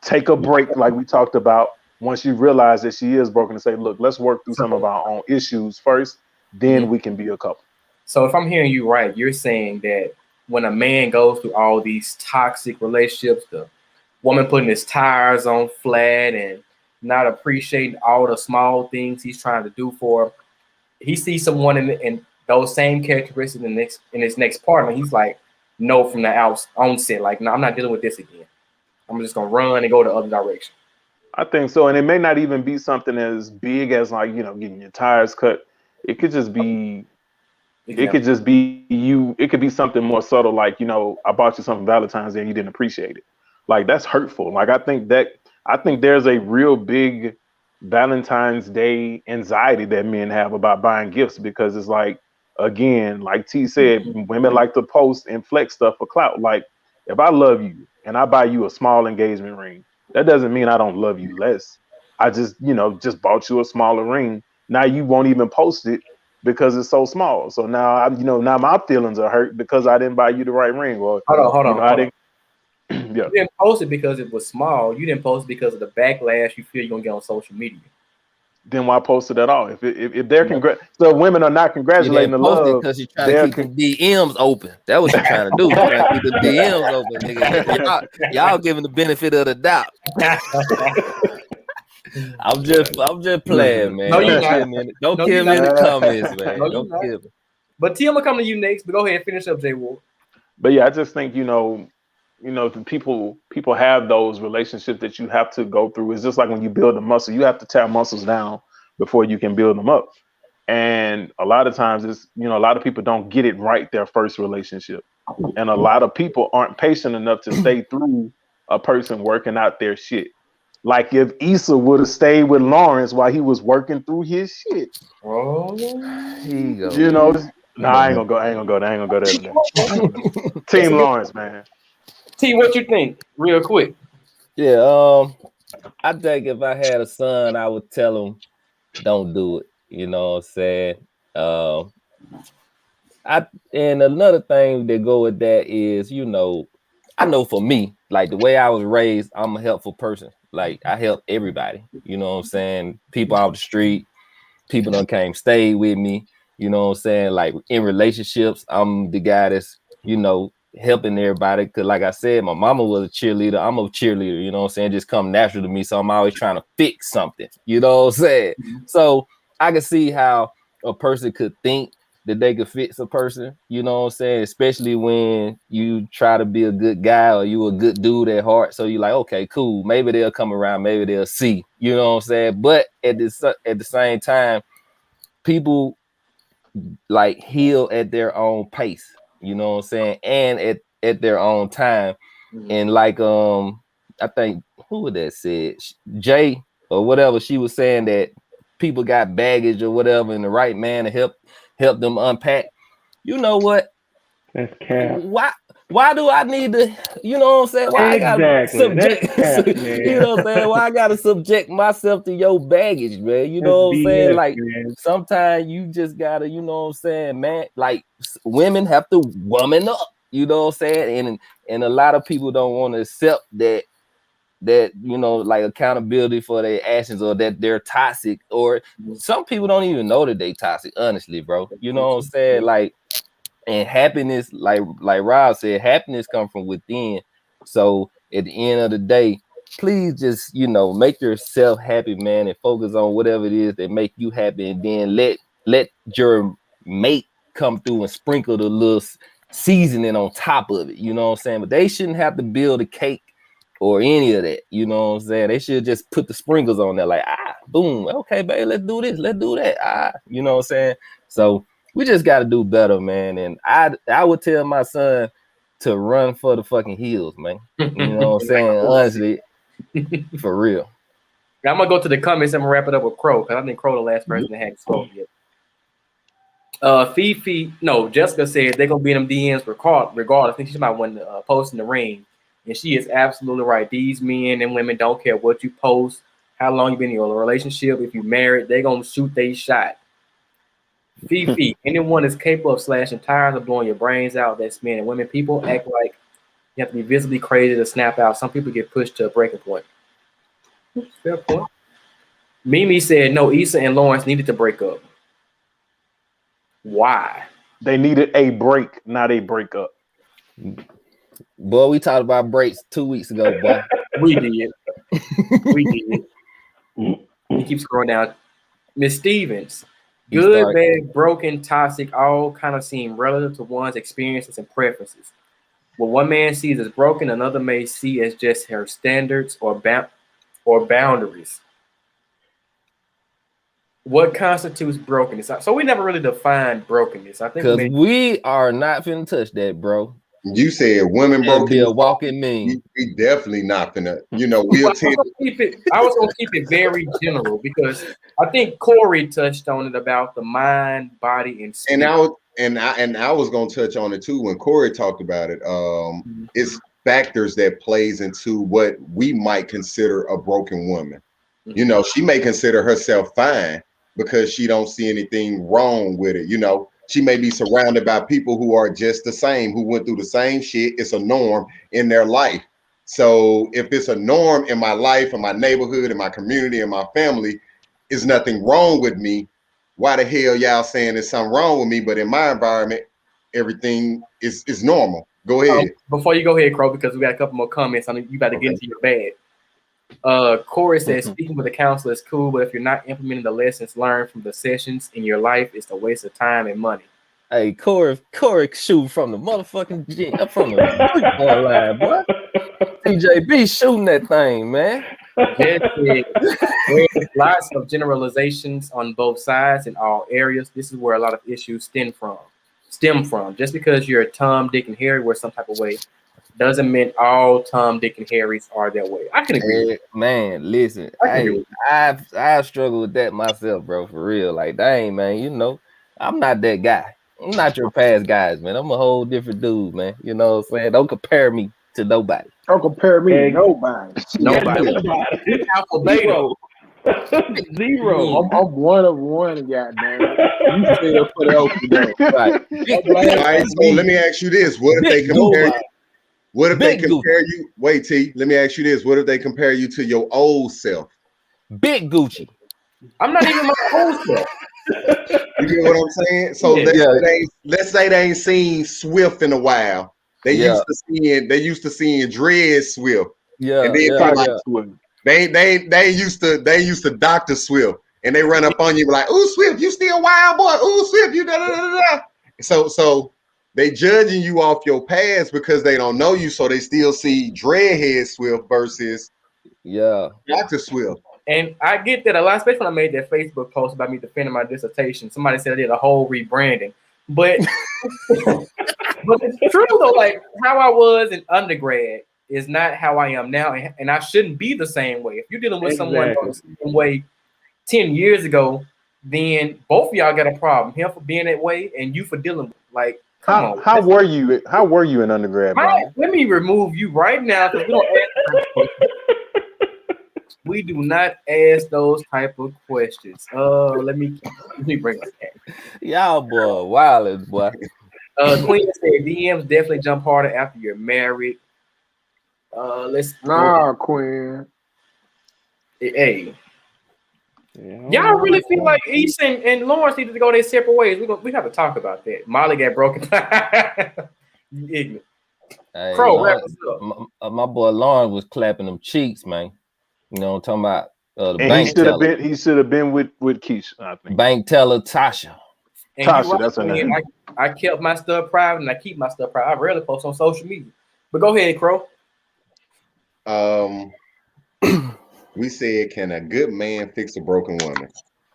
Speaker 6: take a break, like we talked about. Once you realize that she is broken, to say, look, let's work through some of our own issues first, then
Speaker 1: Mhm.
Speaker 6: we can be a couple.
Speaker 1: So if I'm hearing you right, you're saying that when a man goes through all these toxic relationships, the woman putting his tires on flat and not appreciating all the small things he's trying to do for her, he sees someone in those same characteristics in his next partner. He's like, no, from the onset, like, no, I'm not dealing with this again. I'm just gonna run and go the other direction.
Speaker 6: I think so. And it may not even be something as big as, like, getting your tires cut. It could just be it could
Speaker 1: Example.
Speaker 6: just be you. It could be something more subtle, like, I bought you something Valentine's Day and you didn't appreciate it. Like, that's hurtful. Like, I think there's a real big Valentine's Day anxiety that men have about buying gifts, because it's like, again, like T said, women like to post and flex stuff for clout. Like, if I love you and I buy you a small engagement ring, that doesn't mean I don't love you less. I just bought you a smaller ring. Now you won't even post it because it's so small. So now now my feelings are hurt because I didn't buy you the right ring, or
Speaker 1: Hold on, hold on,
Speaker 6: I
Speaker 1: hold on.
Speaker 6: didn't. Yeah.
Speaker 1: You didn't post it because it was small. You didn't post it because of the backlash you feel you're gonna get on social media.
Speaker 6: Then why post it at all? If they're so women are not
Speaker 2: You
Speaker 6: congratulating
Speaker 2: didn't
Speaker 6: the
Speaker 2: post it
Speaker 6: love,
Speaker 2: because you're trying to
Speaker 6: they're
Speaker 2: keep them DMs open. That's what you're trying to do. You're trying to keep the DMs open, nigga. Y'all giving the benefit of the doubt. I'm just playing, man.
Speaker 1: No, you're
Speaker 2: Don't
Speaker 1: not.
Speaker 2: kill me. Don't
Speaker 1: No, you're
Speaker 2: kill me
Speaker 1: not.
Speaker 2: in the comments,
Speaker 1: No,
Speaker 2: man.
Speaker 1: you're
Speaker 2: Don't
Speaker 1: not.
Speaker 2: kill me.
Speaker 1: But T, I'm gonna come to you next. But go ahead, finish up, J Ward.
Speaker 6: But yeah, I just think, the people have those relationships that you have to go through. It's just like when you build a muscle, you have to tear muscles down before you can build them up. And a lot of times it's, a lot of people don't get it right their first relationship. And a lot of people aren't patient enough to stay through a person working out their shit. Like, if Issa would have stayed with Lawrence while he was working through his shit,
Speaker 1: Oh,
Speaker 2: Here you go,
Speaker 6: you know,
Speaker 2: man.
Speaker 6: nah, I ain't gonna go, I ain't gonna go there today. I ain't gonna go there.
Speaker 1: that's a
Speaker 6: Team
Speaker 1: good
Speaker 6: Lawrence, man.
Speaker 1: T. What you think, real quick?
Speaker 2: Yeah, I think if I had a son, I would tell him, don't do it. You know what I'm saying? Um, and another thing that go with that is, I know for me, like the way I was raised, I'm a helpful person. Like, I help everybody. You know what I'm saying? People off the street, people done came stay with me. You know what I'm saying? Like, in relationships, I'm the guy that's, helping everybody. Cause like I said, my mama was a cheerleader. I'm a cheerleader, you know what I'm saying? Just come natural to me. So I'm always trying to fix something, you know what I'm saying? So I can see how a person could think that they could fix a person, you know what I'm saying? Especially when you try to be a good guy or you a good dude at heart. So you're like, okay, cool. Maybe they'll come around, maybe they'll see, you know what I'm saying? But at the same time, people like heal at their own pace, you know what I'm saying? And at their own time. And like I think who would that said? Jay or whatever, she was saying that people got baggage or whatever, and the right man to help them unpack. You know what?
Speaker 4: That's cap.
Speaker 2: Why do I need to, you know what I'm saying? Why I gotta
Speaker 4: Exactly.
Speaker 2: subject,
Speaker 4: That's cap, man.
Speaker 2: you know what I'm saying? Why I gotta subject myself to your baggage, man? You know what I'm saying?
Speaker 4: BS,
Speaker 2: Like
Speaker 4: man.
Speaker 2: sometimes you just gotta, you know what I'm saying, man? Like women have to woman up, you know what I'm saying? And a lot of people don't want to accept that you know, like accountability for their actions, or that they're toxic, or some people don't even know that they toxic, honestly, bro. You know what I'm saying? Like, and happiness, like Rob said, happiness comes from within. So at the end of the day, please just, you know, make yourself happy, man, and focus on whatever it is that make you happy, and then let your mate come through and sprinkle the little seasoning on top of it, you know what I'm saying? But they shouldn't have to build a cake or any of that, you know what I'm saying? They should just put the sprinkles on there, like, boom, okay, babe, let's do this, let's do that, you know what I'm saying? So we just got to do better, man. And I would tell my son to run for the fucking hills, man. You know what I'm saying? Honestly, for real.
Speaker 1: I'm gonna go to the comments. I'm gonna wrap it up with Crow, because I think Crow the last person that hadn't spoken yet. Jessica said they're gonna be in them DMs regardless. I think she's about one post in the ring, and she is absolutely right. These men and women don't care what you post, how long you've been in your relationship, if you married, they're gonna shoot they shot. Fifi, anyone is capable of slashing tires or blowing your brains out. That's men and women. People act like you have to be visibly crazy to snap out. Some people get pushed to a breaking point. Fair point. Mimi said no, Issa and Lawrence needed to break up. Why?
Speaker 6: They needed a break, not a breakup.
Speaker 2: Boy, we talked about breaks 2 weeks ago, boy.
Speaker 1: We did. He keeps scrolling down. Miss Stevens. Good, bad, broken, toxic, all kind of seem relative to one's experiences and preferences. What one man sees as broken, another may see as just her standards or boundaries. What constitutes brokenness? So we never really defined brokenness. I think
Speaker 2: because we are not finna touch that, bro.
Speaker 5: You said women broken.
Speaker 2: Be a walking meme.
Speaker 5: We definitely not finna. You know, we'll tend to
Speaker 1: keep it. I was gonna keep it very general, because I think Corey touched on it about the mind, body, and spirit.
Speaker 5: And I was gonna touch on it too when Corey talked about it. It's factors that plays into what we might consider a broken woman. You know, she may consider herself fine because she don't see anything wrong with it. You know, she may be surrounded by people who are just the same, who went through the same shit. It's a norm in their life. So if it's a norm in my life, in my neighborhood, in my community, in my family, is nothing wrong with me. Why the hell y'all saying there's something wrong with me? But in my environment, everything is normal. Go ahead.
Speaker 1: Before you go ahead, Crow, because we got a couple more comments. I mean, you got to get into your bag. Corey says, speaking with a counselor is cool, but if you're not implementing the lessons learned from the sessions in your life, it's a waste of time and money.
Speaker 2: Hey, Corey shoot from the motherfucking gym, from the football line, boy. TJB shooting that thing, man.
Speaker 1: There's lots of generalizations on both sides in all areas. This is where a lot of issues stem from. Just because you're a Tom, Dick, and Harry were some type of way doesn't mean all Tom, Dick, and Harrys are that way. I can agree.
Speaker 2: Man, listen, I've struggled with that myself, bro, for real. Like, dang, man, you know, I'm not that guy. I'm not your past guys, man. I'm a whole different dude, man. You know what I'm saying? Don't compare me to nobody.
Speaker 3: Don't compare me to nobody.
Speaker 1: Zero.
Speaker 3: I'm one of one, goddamn it. You still put it open there. Right.
Speaker 5: All right, so let me ask you this. What if they compare you? What if they compare you? Wait, T, let me ask you this. What if they compare you to your old self?
Speaker 2: Big Gucci.
Speaker 1: I'm not even my old self.
Speaker 5: You get what I'm saying? So let's say they ain't seen Swift in a while. They
Speaker 2: Yeah.
Speaker 5: used to seeing Dread Swift.
Speaker 2: Yeah,
Speaker 5: And then
Speaker 2: yeah,
Speaker 5: like,
Speaker 2: yeah.
Speaker 5: they used to Dr. Swift, and they run up on you like, "Ooh, Swift, you still wild boy. Ooh, Swift, you da da da da." So they judging you off your past because they don't know you, so they still see Dreadhead Swift versus
Speaker 2: Yeah.
Speaker 5: Dr. Swift.
Speaker 1: And I get that a lot, especially when I made that Facebook post about me defending my dissertation. Somebody said I did a whole rebranding, but but it's true though. Like how I was in undergrad is not how I am now, and I shouldn't be the same way. If you're dealing with someone
Speaker 4: Exactly.
Speaker 1: the same way 10 years ago, then both of y'all got a problem. Him for being that way, and you for dealing with like. Come on.
Speaker 6: How were you in undergrad, Brian?
Speaker 1: Let me remove you right now because we don't ask those questions. We do not ask those type of questions. Let me bring us back.
Speaker 2: Y'all boy, wild boy.
Speaker 1: Queen said DMs definitely jump harder after you're married. Let's go.
Speaker 3: Nah, Quinn.
Speaker 1: Hey,
Speaker 4: Yeah,
Speaker 1: y'all really feel like East and Lawrence need to go their separate ways? We have to talk about that. Molly got broken. You ignorant.
Speaker 2: Hey,
Speaker 1: Crow, wrap
Speaker 2: Lawrence,
Speaker 1: us up.
Speaker 2: my boy Lawrence was clapping them cheeks, man. You know what I'm talking about? The
Speaker 6: And
Speaker 2: bank teller.
Speaker 6: he should have been with Keisha, I think.
Speaker 2: Bank teller Tasha.
Speaker 1: And
Speaker 6: Tasha,
Speaker 1: you right,
Speaker 6: that's her name.
Speaker 1: I kept my stuff private and I keep my stuff private. I rarely post on social media. But go ahead, Crow.
Speaker 5: We said, can a good man fix a broken woman?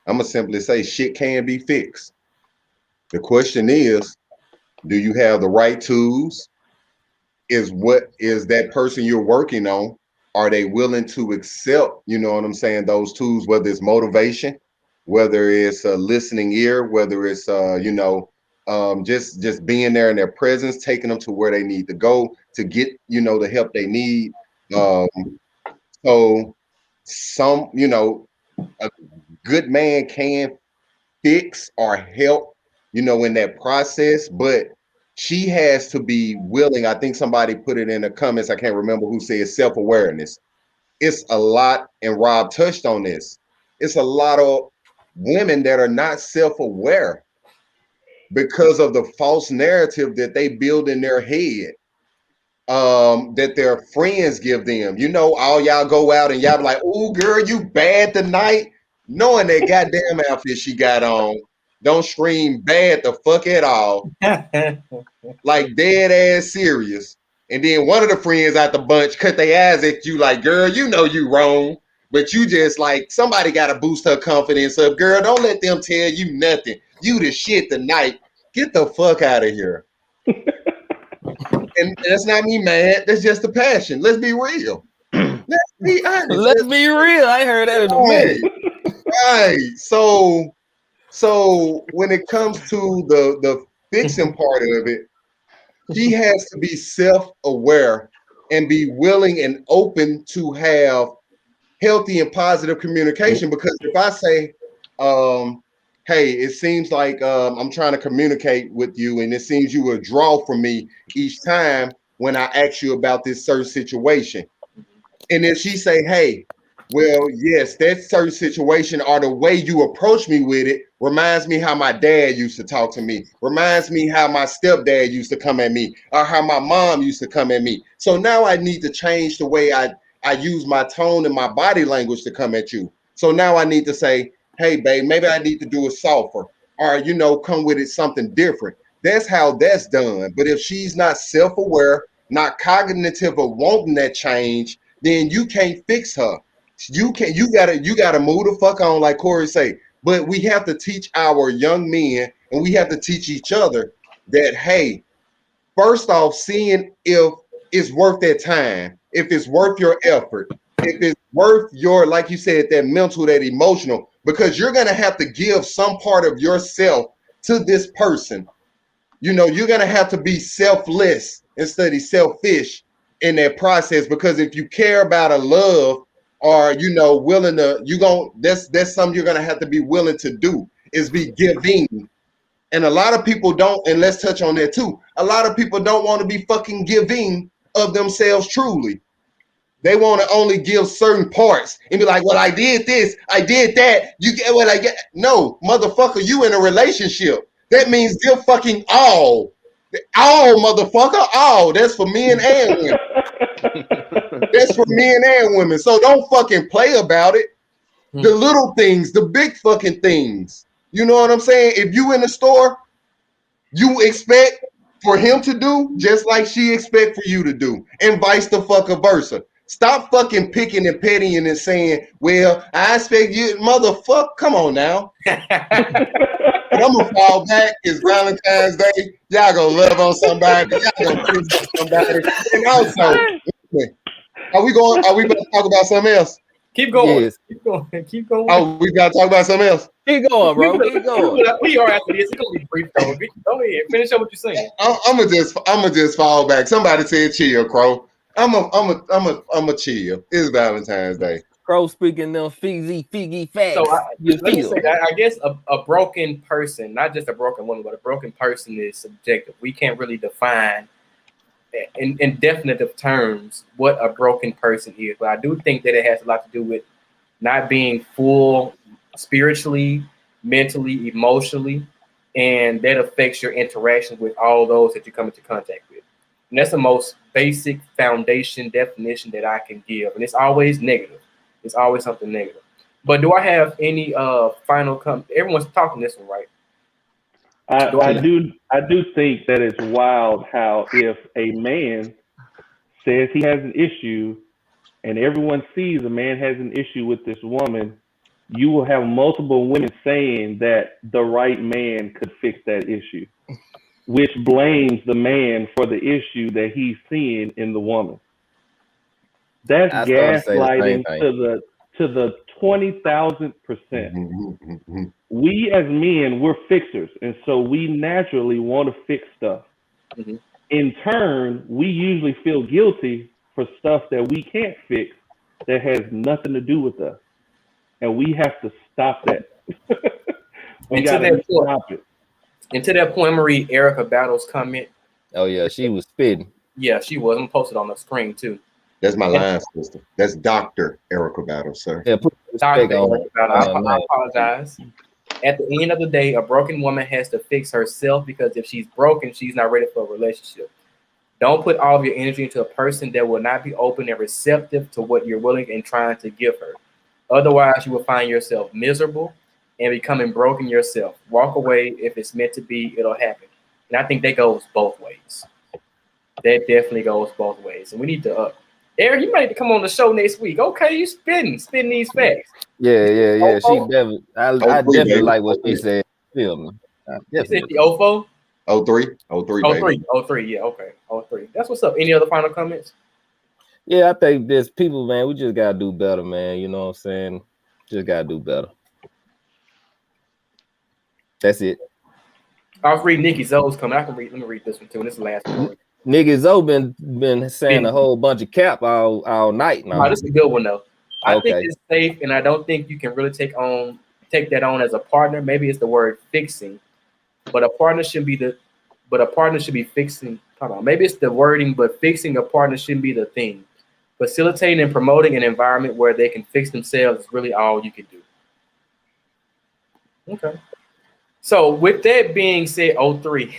Speaker 5: I'm gonna simply say shit can be fixed. The question is, do you have the right tools? Is that person you're working on? Are they willing to accept, you know what I'm saying, those tools, whether it's motivation, whether it's a listening ear, whether it's just being there in their presence, taking them to where they need to go to get, the help they need. So a good man can fix or help, in that process, but she has to be willing. I think somebody put it in the comments. I can't remember who said self-awareness. It's a lot, and Rob touched on this. It's a lot of women that are not self-aware because of the false narrative that they build in their head, that their friends give them. All y'all go out and y'all be like, "Oh, girl, you bad tonight," knowing that goddamn outfit she got on. Don't scream bad the fuck at all. Like dead ass serious. And then one of the friends out the bunch cut their eyes at you like, "Girl, you know you wrong." But you just like, somebody got to boost her confidence up. Girl, don't let them tell you nothing. You the shit tonight. Get the fuck out of here. And that's not me mad. That's just the passion. Let's be real. Let's be honest.
Speaker 2: Let's be real. I heard that in a minute.
Speaker 5: Right. So when it comes to the fixing part of it, she has to be self-aware and be willing and open to have healthy and positive communication. Because if I say, hey, it seems like I'm trying to communicate with you, and it seems you withdraw from me each time when I ask you about this certain situation. And if she say, hey, well, yes, that certain situation or the way you approach me with it reminds me how my dad used to talk to me, reminds me how my stepdad used to come at me, or how my mom used to come at me. So now I need to change the way I use my tone and my body language to come at you. So now I need to say, hey, babe, maybe I need to do it softer, or, come with it something different. That's how that's done. But if she's not self-aware, not cognitive of wanting that change, then you can't fix her. You gotta move the fuck on, like Corey say. But we have to teach our young men, and we have to teach each other that, hey, first off, seeing if it's worth that time, if it's worth your effort, if it's worth your, like you said, that mental, that emotional, because you're gonna have to give some part of yourself to this person. You're gonna have to be selfless instead of selfish in that process, because if you care about a love, or willing to, that's something you're gonna have to be willing to do, is be giving. And a lot of people don't, and let's touch on that too. A lot of people don't want to be fucking giving of themselves truly. They want to only give certain parts and be like, well, I did this, I did that. You get what I get? No, motherfucker, you in a relationship. That means give fucking all. All motherfucker, all. That's for men and women. That's for men and women. So don't fucking play about it. The little things, the big fucking things. You know what I'm saying? If you in the store, you expect for him to do just like she expect for you to do, and vice the fucker versa. Stop fucking picking and petting and saying, well, I expect you, motherfucker, come on now. But I'm gonna fall back. It's Valentine's Day. Y'all gonna love on somebody. Y'all gonna kiss on somebody. And also, are we gonna talk about something else?
Speaker 1: Keep going.
Speaker 2: Yes.
Speaker 1: Keep going. Keep going.
Speaker 5: Oh, we gotta talk about something else.
Speaker 2: Keep going, bro. Keep going.
Speaker 1: We are after this. It's gonna be brief though. Go ahead. Finish up what you're saying.
Speaker 5: I'm gonna just fall back. Somebody said chill, Crow. I'm a chill. It's Valentine's Day.
Speaker 2: Crow speaking them figgy facts.
Speaker 1: So
Speaker 2: you
Speaker 1: let me
Speaker 2: feel.
Speaker 1: say that I guess a broken person, not just a broken woman, but a broken person is subjective. We can't really define in definitive terms what a broken person is. But I do think that it has a lot to do with not being full spiritually, mentally, emotionally, and that affects your interaction with all those that you come into contact with. And that's the most basic foundation definition that I can give. And it's always negative. It's always something negative. But do I have any final everyone's talking this one, right?
Speaker 4: I do think that it's wild how if a man says he has an issue and everyone sees a man has an issue with this woman, you will have multiple women saying that the right man could fix that issue, which blames the man for the issue that he's seeing in the woman. That's gaslighting to the 20,000%. We as men, we're fixers, and so we naturally want to fix stuff.
Speaker 1: Mm-hmm.
Speaker 4: In turn, we usually feel guilty for stuff that we can't fix that has nothing to do with us, and we have to stop that. we got to stop it.
Speaker 1: And to that point, Marie, Erica Battle's comment.
Speaker 2: Oh yeah, she was spitting.
Speaker 1: Yeah, she was. I'm gonna post it on the screen too.
Speaker 5: That's my line sister. That's Dr. Erica Battle, sir.
Speaker 2: Yeah, put
Speaker 1: Dr. Erica Battle. I apologize. At the end of the day, a broken woman has to fix herself, because if she's broken, she's not ready for a relationship. Don't put all of your energy into a person that will not be open and receptive to what you're willing and trying to give her. Otherwise, you will find yourself miserable and becoming broken yourself. Walk away. If it's meant to be, it'll happen. And I think that goes both ways. That definitely goes both ways. And we need to Eric, you might need to come on the show next week. Okay, you spitting these facts.
Speaker 2: Yeah. She definitely. I definitely like what she
Speaker 5: baby.
Speaker 2: said. Feel me?
Speaker 1: You said the OFO?
Speaker 5: 03, baby.
Speaker 1: 03, yeah, okay. 03. That's what's up. Any other final comments?
Speaker 2: Yeah, I think there's people, man. We just gotta do better, man. You know what I'm saying? Just gotta do better. That's it.
Speaker 1: I was reading Nikki Zoe's comment. Let me read this one too. And this is the last one.
Speaker 2: Nigga Zoe been saying a whole bunch of cap all night now.
Speaker 1: No, this is a good one though. I
Speaker 2: Okay.
Speaker 1: think it's safe, and I don't think you can really take that on as a partner. Maybe it's the word fixing, but a partner should be fixing. Hold on, maybe it's the wording, but fixing a partner shouldn't be the thing. Facilitating and promoting an environment where they can fix themselves is really all you can do. Okay. So with that being said, 03.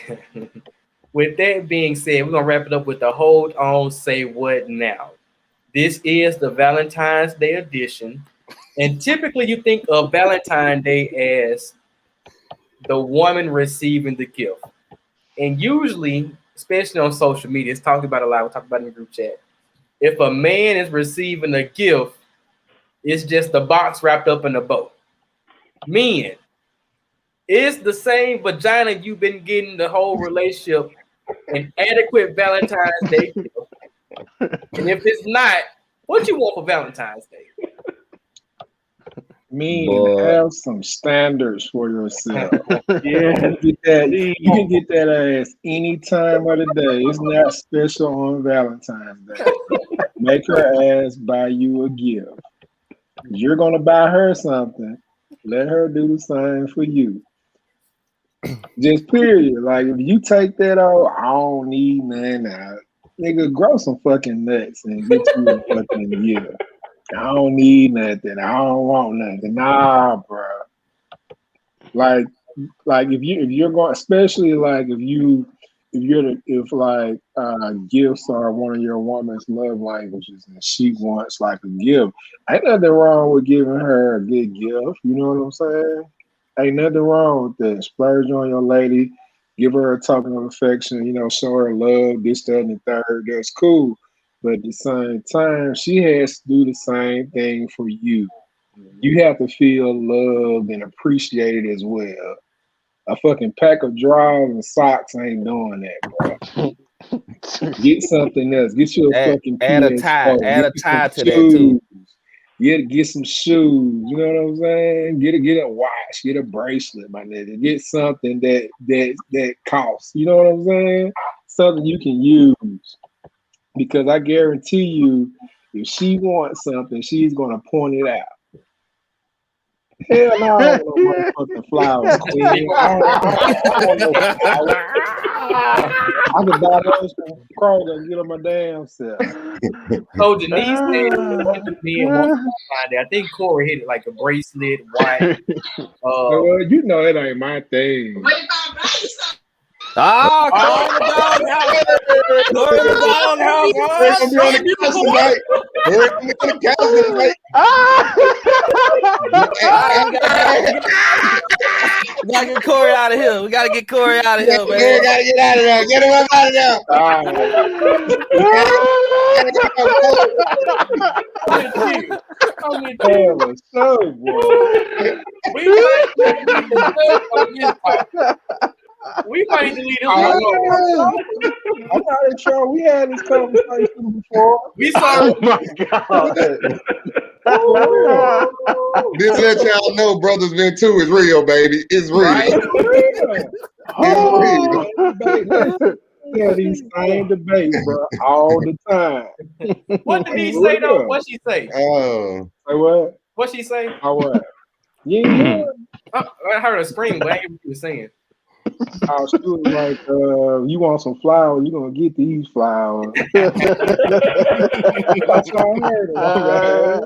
Speaker 1: With that being said, we're gonna wrap it up with the hold on, say what now. This is the Valentine's Day edition, and typically you think of Valentine's Day as the woman receiving the gift, and usually, especially on social media, it's talked about a lot. We talked about it in the group chat. If a man is receiving a gift, it's just a box wrapped up in a bow. Men, it's the same vagina you've been getting the whole relationship, an adequate Valentine's Day gift. And if it's not, what you want for Valentine's Day?
Speaker 3: Have some standards for yourself.
Speaker 4: Yeah,
Speaker 3: You can get that ass any time of the day. It's not special on Valentine's Day. Make her ass buy you a gift. You're gonna buy her something. Let her do the same for you. Just period. Like if you take that off, I don't need nothing. Nigga, grow some fucking nuts and get you a fucking gift. I don't need nothing. I don't want nothing. Nah, bro. Like if you're going, especially like if you if like gifts are one of your woman's love languages and she wants like a gift, ain't nothing wrong with giving her a good gift. You know what I'm saying? Ain't nothing wrong with that. Splurge on your lady, give her a token of affection, show her love, this, that, and the third. That's cool. But at the same time, she has to do the same thing for you. You have to feel loved and appreciated as well. A fucking pack of drawers and socks ain't doing that, bro. Get something else. Get you a fucking
Speaker 2: add a tie.
Speaker 3: PS4.
Speaker 2: Add
Speaker 3: Get
Speaker 2: a
Speaker 3: you some
Speaker 2: tie to that too.
Speaker 3: shoes. Get some shoes. You know what I'm saying? Get a watch. Get a bracelet, my nigga. Get something that costs. You know what I'm saying? Something you can use. Because I guarantee you, if she wants something, she's gonna point it out. Hell no, I don't want no motherfucking flowers, queen. I don't want no flowers. I could buy those from Kroger and get them my damn self.
Speaker 1: So Denise said what the men want to find out. I think Corey hit it like a bracelet, watch.
Speaker 3: Well, you know it ain't my thing.
Speaker 2: Oh, Corey the doghouse. Corey the doghouse.
Speaker 5: We're gonna be on the couch tonight. We're gonna be on the couch tonight.
Speaker 2: We gotta get Corey out of here. We gotta get Corey out of here, man.
Speaker 5: We gotta get out of there. Get him up out of there.
Speaker 1: We might delete him.
Speaker 3: I'm not sure we had this conversation before.
Speaker 1: We saw.
Speaker 6: Oh my god!
Speaker 5: Just let y'all know, Brothers Men 2 is real, baby. It's real.
Speaker 1: Right?
Speaker 5: It's real.
Speaker 3: Yeah, these same debates, bro, all the time.
Speaker 1: What did he say though? What she say?
Speaker 5: Oh.
Speaker 3: Say what?
Speaker 1: What she say?
Speaker 3: Oh, what? Yeah.
Speaker 1: I heard her scream, but I didn't hear what you were saying.
Speaker 3: She was like, you want some flowers, you're going to get these flowers. That's all I heard.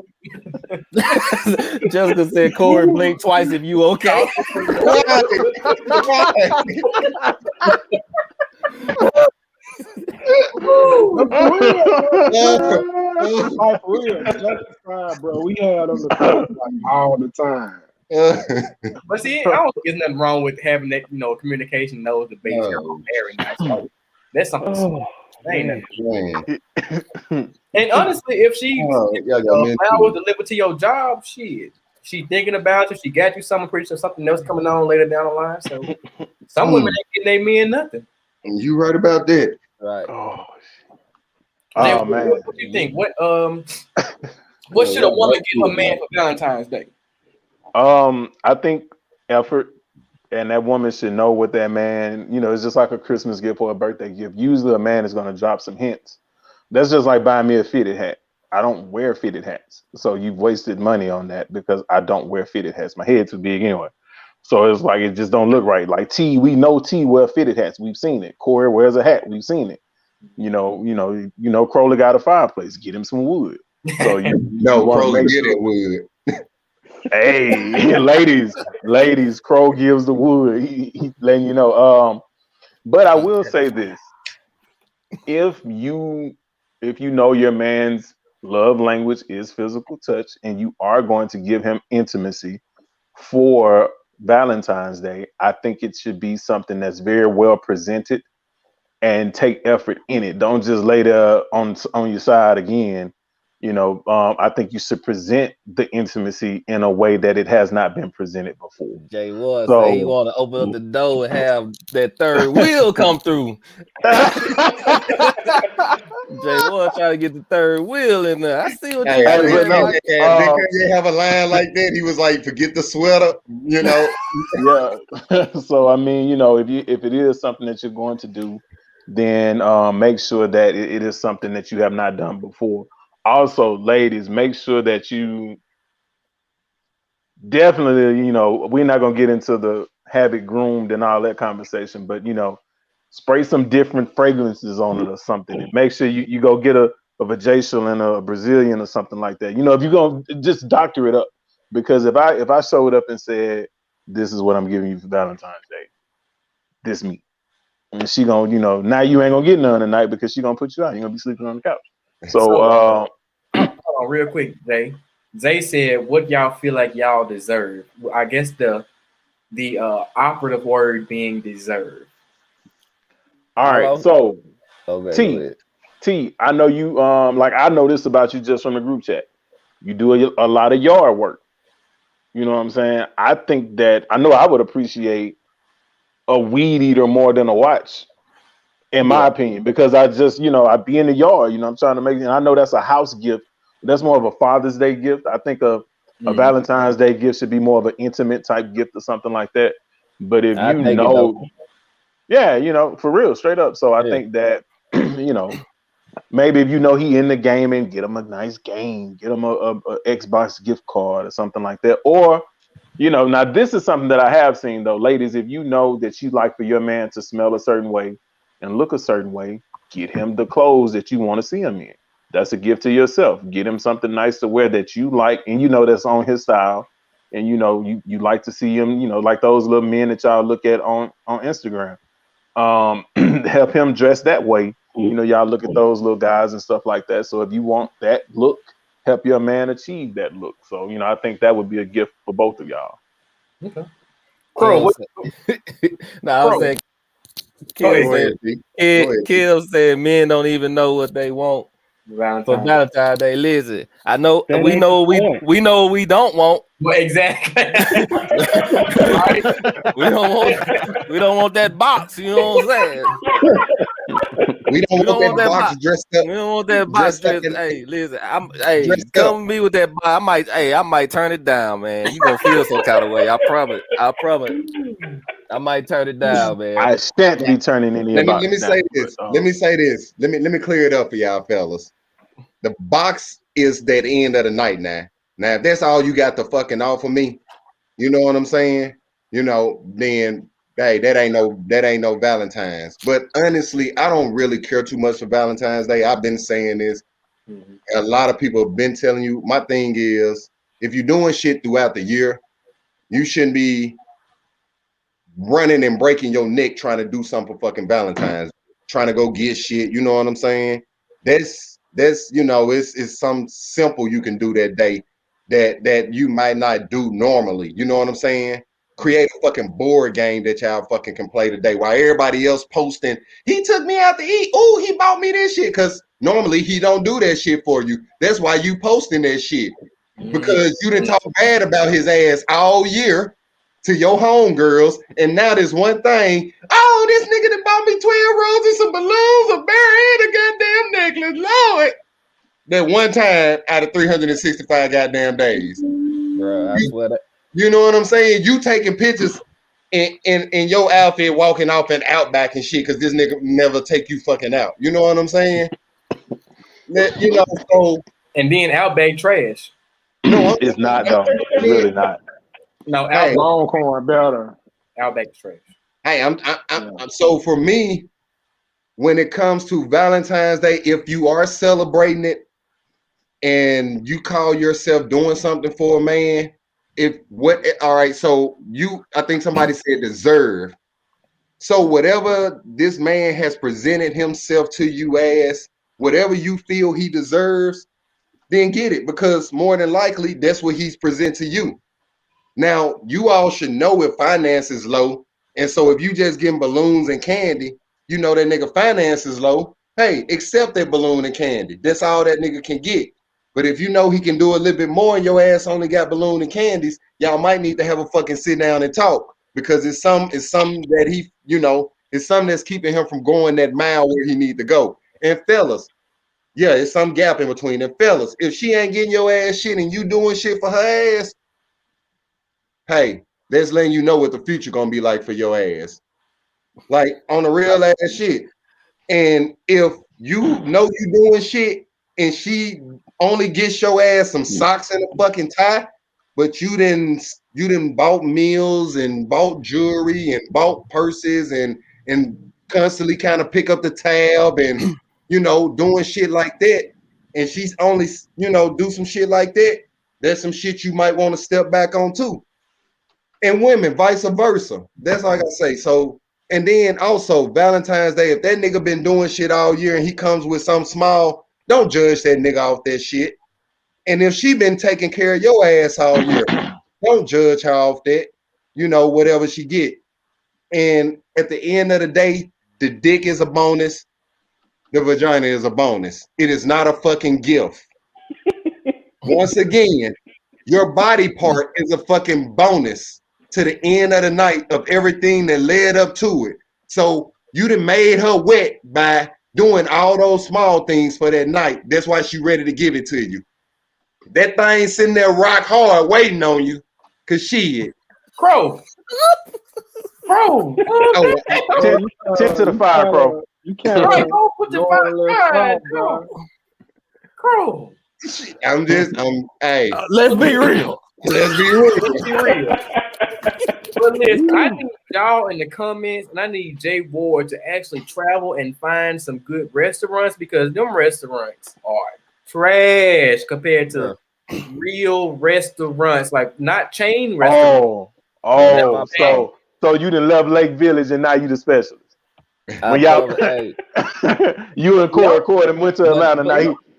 Speaker 2: Jessica said, Corey, blink twice if you okay.
Speaker 3: Like, for real, bro. We had on the phone like all the time.
Speaker 1: But see, I don't think there's nothing wrong with having that, communication in those debates. Very nice. That's something. And honestly, if she was delivered to your job, she thinking about you. She got you something. Pretty sure something else coming on later down the line. So some women ain't getting their men nothing.
Speaker 5: You right about that.
Speaker 2: Right.
Speaker 6: Oh man.
Speaker 1: What do you think? What should a woman give a man for Valentine's Day?
Speaker 6: I think effort, and that woman should know what that man, it's just like a Christmas gift or a birthday gift. Usually a man is going to drop some hints. That's just like buying me a fitted hat. I don't wear fitted hats. So you've wasted money on that because I don't wear fitted hats. My head's too big anyway. So it's like, it just don't look right. Like T, we know T wear fitted hats. We've seen it. Corey wears a hat. We've seen it. Crowley got a fireplace. Get him some wood. So
Speaker 5: Crowley get it wood.
Speaker 6: Hey, ladies, Crow gives the wood. He letting you know. But I will say this: if you know your man's love language is physical touch, and you are going to give him intimacy for Valentine's Day, I think it should be something that's very well presented and take effort in it. Don't just lay there on your side again. I think you should present the intimacy in a way that it has not been presented before.
Speaker 2: Jay Ward say he want to open up the door and have that third wheel come through. Jay Ward trying to get the third wheel in there. I see what you're saying.
Speaker 5: Because you have a line like that, he was like, "Forget the sweater,"
Speaker 6: Yeah. So I mean, if it is something that you're going to do, then make sure that it is something that you have not done before. Also, ladies, make sure that you definitely, we're not going to get into the have it groomed and all that conversation, but, spray some different fragrances on it or something. And make sure you go get a vajacial and a Brazilian or something like that. If you're going to just doctor it up, because if I showed up and said, this is what I'm giving you for Valentine's Day, this me. and she gonna, now you ain't gonna get none tonight because she gonna put you out. You're gonna be sleeping on the couch. So,
Speaker 1: So hold on real quick, Zay. Zay said, "What y'all feel like y'all deserve?" I guess the operative word being deserve.
Speaker 6: all
Speaker 2: All
Speaker 6: right.
Speaker 2: I'm
Speaker 6: So
Speaker 2: okay, go
Speaker 6: T,
Speaker 2: ahead.
Speaker 6: I know you. Like I know this about you just from the group chat. You do a lot of yard work. You know what I'm saying? I think that I know I would appreciate a weed eater more than a watch, in
Speaker 2: Yeah,
Speaker 6: my opinion, because I just, I be in the yard, I'm trying to make it. And I know that's a house gift. That's more of a Father's Day gift. I think a
Speaker 1: Mm-hmm.
Speaker 6: Valentine's Day gift should be more of an intimate type gift or something like that. But if
Speaker 2: I take it though.
Speaker 6: yeah, for real, straight up. So I
Speaker 2: Yeah,
Speaker 6: think that, maybe if he in the gaming, get him a nice game, get him a Xbox gift card or something like that. Or, now this is something that I have seen though, ladies. If you know that you like for your man to smell a certain way and look a certain way, get him the clothes that you want to see him in. That's a gift to yourself. Get him something nice to wear that you like, and that's on his style. And you like to see him, like those little men that y'all look at on Instagram. Help him dress that way. Y'all look at those little guys and stuff like that. So if you want that look, help your man achieve that look. So I think that would be a gift for both of y'all.
Speaker 1: Okay. Crow,
Speaker 2: Kev
Speaker 1: what?
Speaker 2: said, nah, I'm
Speaker 1: Crow,
Speaker 2: saying
Speaker 1: go
Speaker 2: Kev
Speaker 1: ahead.
Speaker 5: Go
Speaker 2: said
Speaker 5: ahead, P. Go
Speaker 2: Kev,
Speaker 5: ahead, P.
Speaker 2: Kev said men don't even know what they want for
Speaker 1: Valentine's Day.
Speaker 2: Valentine's Day. Listen, I know
Speaker 4: That
Speaker 2: we
Speaker 4: ain't the
Speaker 2: know
Speaker 4: point.
Speaker 2: we know what we don't want.
Speaker 1: Well, exactly. Right.
Speaker 2: We don't want that box. You know what I'm saying?
Speaker 5: We don't
Speaker 2: We
Speaker 5: want
Speaker 2: don't want
Speaker 5: that
Speaker 2: that
Speaker 5: box
Speaker 2: box.
Speaker 5: dressed
Speaker 2: We don't want that box
Speaker 5: dressed up,
Speaker 2: dressed.
Speaker 5: and
Speaker 2: Hey, listen,
Speaker 5: dressed up.
Speaker 2: come with me with that box. I might turn it down, man. You gonna feel some kind of way. I promise. I might turn it down, man.
Speaker 6: I shan't be turning any
Speaker 5: Let me
Speaker 6: boxes down.
Speaker 5: say
Speaker 6: But
Speaker 5: this. Let me say this. Let me clear it up for y'all fellas. The box is that end of the night now. Now, if that's all you got to fucking offer me, you know what I'm saying? Then hey, that ain't no Valentine's. But honestly, I don't really care too much for Valentine's Day. I've been saying this.
Speaker 1: Mhm.
Speaker 5: A lot of people have been telling you. My thing is, if you're doing shit throughout the year, you shouldn't be running and breaking your neck trying to do something for fucking Valentine's, trying to go get shit. You know what I'm saying? It's some simple you can do that day that you might not do normally. You know what I'm saying? Create a fucking board game that y'all fucking can play today while everybody else posting. He took me out to eat. Oh, he bought me this shit. Cause normally he don't do that shit for you. That's why you posting that shit. Because you didn't talk bad about his ass all year to your homegirls, and now there's one thing. Oh, this nigga that bought me 12 roses, some balloons, a bear, and a goddamn necklace. Lord. That one time out of 365 goddamn days.
Speaker 2: Bro, I
Speaker 5: You,
Speaker 2: swear that.
Speaker 5: you know what I'm saying? You taking pictures in your outfit walking off and Outback and shit because this nigga never take you fucking out. You know what I'm saying? So
Speaker 1: And then Outback trash.
Speaker 5: no, I'm
Speaker 6: it's not
Speaker 5: I'm
Speaker 6: though. It's
Speaker 5: saying,
Speaker 6: really not.
Speaker 1: No,
Speaker 5: hey,
Speaker 3: Longhorn better.
Speaker 1: Outback trash.
Speaker 5: hey,
Speaker 3: Yeah.
Speaker 5: so for me, when it comes to Valentine's Day, if you are celebrating it and you call yourself doing something for a man, all right, so I think somebody said deserve. So whatever this man has presented himself to you as, whatever you feel he deserves, then get it because more than likely that's what he's present to you. Now, you all should know if finance is low. And so if you just getting balloons and candy, you know that nigga finance is low. Hey, accept that balloon and candy. That's all that nigga can get. But if you know he can do a little bit more and your ass only got balloon and candies, y'all might need to have a fucking sit down and talk. Because it's some that it's something that's keeping him from going that mile where he need to go. And fellas, yeah, it's some gap in between them. Fellas, if she ain't getting your ass shit and you doing shit for her ass, hey, that's letting you know what the future gonna be like for your ass. Like on the real ass shit. And if you know you doing shit and she only gets your ass some socks and a fucking tie, but you didn't bought meals and bought jewelry and bought purses and constantly kind of pick up the tab and doing shit like that. And she's only do some shit like that. There's some shit you might want to step back on too. And women, vice versa. That's all I gotta say. So And then also Valentine's Day, if that nigga been doing shit all year and he comes with something small, don't judge that nigga off that shit. And if she been taking care of your ass all year, don't judge her off that. You know, whatever she get. And at the end of the day, the dick is a bonus. The vagina is a bonus. It is not a fucking gift. Once again, your body part is a fucking bonus to the end of the night of everything that led up to it. So you done made her wet by doing all those small things for that night. That's why she ready to give it to you. That thing sitting there rock hard waiting on you. Cause shit.
Speaker 1: Crow.
Speaker 5: Oh,
Speaker 6: Tend to the fire, Crow.
Speaker 3: You can't
Speaker 1: Right, go put the fire.
Speaker 3: bro.
Speaker 1: Crow.
Speaker 5: Hey.
Speaker 2: Let's be real.
Speaker 5: Let's be real.
Speaker 1: Let's be real. But listen, I need y'all in the comments, and I need Jay Ward to actually travel and find some good restaurants, because them restaurants are trash compared to real restaurants, like not chain restaurants.
Speaker 6: So you done left Lake Village and now you the specialist. When y'all, you and Corey went to Atlanta.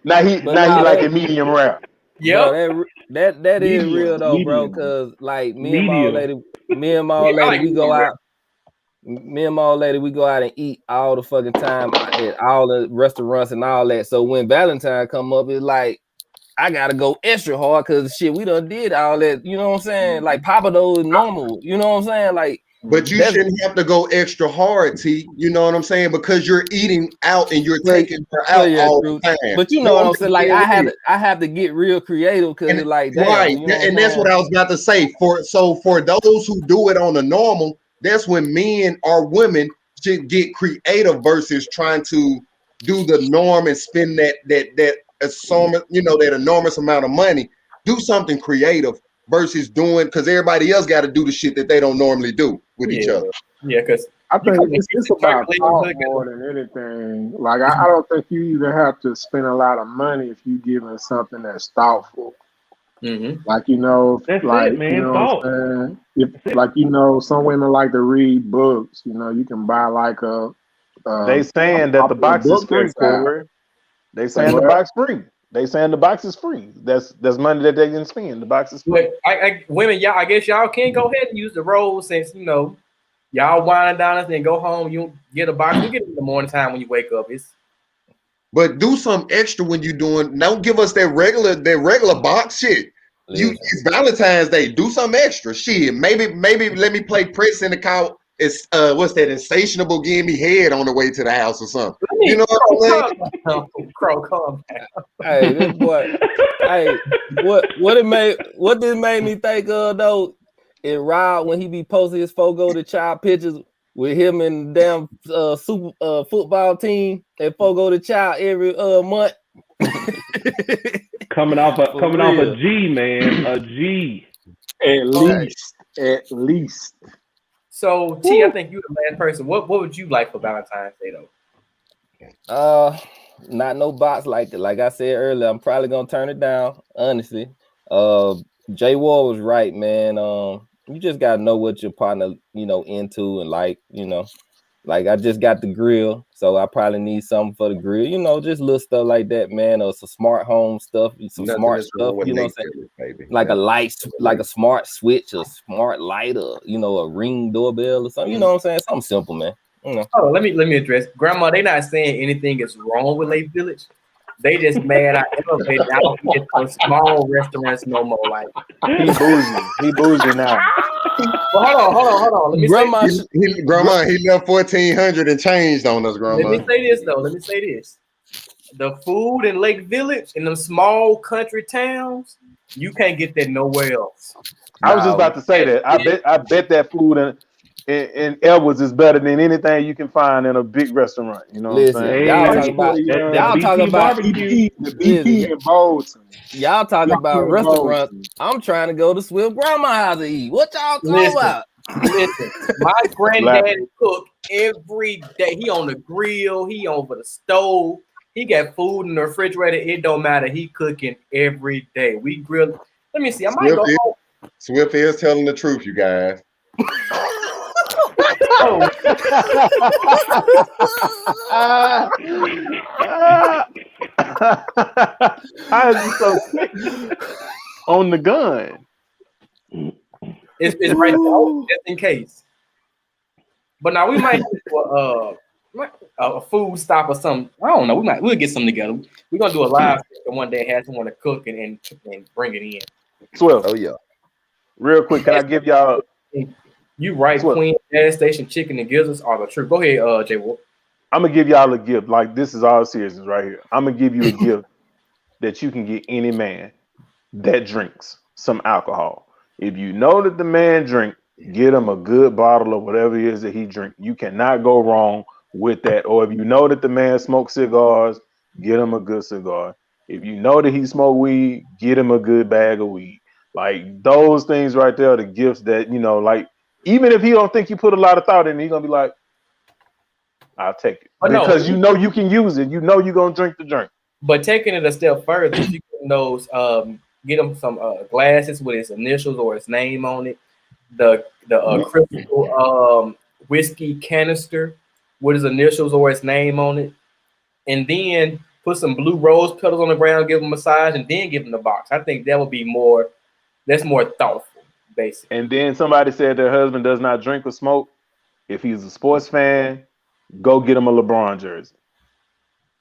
Speaker 6: Now he like a medium rare.
Speaker 1: Yeah,
Speaker 2: that is real though, bro. Cause like me and my old lady, we go out. Me and my old lady, we go out and eat all the fucking time at all the restaurants and all that. So when Valentine come up, it's like I gotta go extra hard because shit, we done did all that. You know what I'm saying? Like Papa Dough is normal. You know what I'm saying? Like.
Speaker 5: But you shouldn't have to go extra hard, T. You know what I'm saying? Because you're eating out and you're taking her out all the time.
Speaker 2: But you know what I'm saying? Like I have to get real creative because like damn,
Speaker 5: right,
Speaker 2: you know
Speaker 5: and that's what I was about to say. For those who do it on the normal, that's when men or women should get creative versus trying to do the norm and spend that enormous amount of money. Do something creative. Versus doing, because everybody else got to do the shit that they don't normally do with each other.
Speaker 1: Yeah, because
Speaker 3: I think it's about thought more than anything. Like I don't think you even have to spend a lot of money if you giving something that's thoughtful.
Speaker 1: Mm-hmm.
Speaker 3: Like
Speaker 4: that's
Speaker 3: like
Speaker 4: it, man.
Speaker 3: you know what I'm saying? If like some women like to read books. You can buy like a.
Speaker 6: They saying that the box is free, Corey. They saying the box free. They saying the box is free. That's money that they can spend. The box is free.
Speaker 1: But women, y'all, I guess y'all can go ahead and use the rolls since y'all winding down us and go home. You get a box. You get it in the morning time when you wake up.
Speaker 5: But do some extra when you doing. Don't give us that regular box shit. It's Valentine's Day. Do some extra shit. Maybe let me play Press in the Cow. It's what's that? Insatiable give me head on the way to the house or something. You know what I'm saying?
Speaker 1: Crow, calm down.
Speaker 2: Hey, this boy. Hey, what this made me think of though? Is Rob when he be posting his Fogo the Child pictures with him and the damn super football team and Fogo the Child every month.
Speaker 4: coming off a G, man, a G.
Speaker 3: At least.
Speaker 1: So T, I think you're the last person. What would you like for Valentine's Day though?
Speaker 2: Not no box like I said earlier. I'm probably gonna turn it down, honestly. Jay Ward was right, man. You just gotta know what your partner, into and like, Like I just got the grill, so I probably need something for the grill, just little stuff like that, man. Or some smart home stuff, some smart stuff, you know what I'm saying? Like a light, like a smart switch, a smart light, or a ring doorbell or something, you know what I'm saying? Something simple, man.
Speaker 1: Oh, let me address Grandma. They not saying anything is wrong with Lake Village. They just mad I elevated. I don't get those small restaurants no more. Like
Speaker 6: he bougie now.
Speaker 1: Well, hold on. Let me
Speaker 5: Grandma, he left 1,400 and changed on us, Grandma.
Speaker 1: Let me say this. The food in Lake Village, in them small country towns, you can't get that nowhere else.
Speaker 6: I was just about to say that. I bet that food in Edwards is better than anything you can find in a big restaurant. You know what I'm saying?
Speaker 2: Y'all talking about
Speaker 3: the BP in Bolton.
Speaker 2: Y'all talking about restaurants. I'm trying to go to Swift Grandma house to eat. What y'all talking about?
Speaker 1: Listen, my granddaddy cook every day. He on the grill. He over the stove. He got food in the refrigerator. It don't matter. He cooking every day. We grill. Let me see. I might go home.
Speaker 5: Swift is telling the truth, you guys.
Speaker 6: How is you so quick on the gun?
Speaker 1: It's right there, just in case. But now we might do a food stop or something. I don't know. We'll get something together. We're gonna do a live session one day. Have someone to cook and bring it in.
Speaker 6: 12.
Speaker 2: Oh yeah.
Speaker 6: Real quick, can I give y'all?
Speaker 1: You right,
Speaker 6: Swear.
Speaker 1: Queen gas station chicken and gizzards are the truth. Go ahead, Jay Wolf.
Speaker 6: I'm gonna give y'all a gift. Like this is all seriousness right here. I'm gonna give you a gift that you can get any man that drinks some alcohol. If you know that the man drink, get him a good bottle of whatever it is that he drink. You cannot go wrong with that. Or if you know that the man smokes cigars, get him a good cigar. If you know that he smoke weed, get him a good bag of weed. Like those things right there are the gifts that, like, even if he don't think you put a lot of thought in it, he's gonna be like, I'll take it.
Speaker 1: But no.
Speaker 6: Because you know you can use it. You know you're gonna drink the drink.
Speaker 1: But taking it a step further, if you get those, get him some glasses with his initials or his name on it. The crystal whiskey canister with his initials or his name on it, and then put some blue rose petals on the ground, give him a massage, and then give him the box. I think that would be more. That's more thoughtful, basically.
Speaker 6: And then somebody said their husband does not drink or smoke. If he's a sports fan, go get him a LeBron jersey.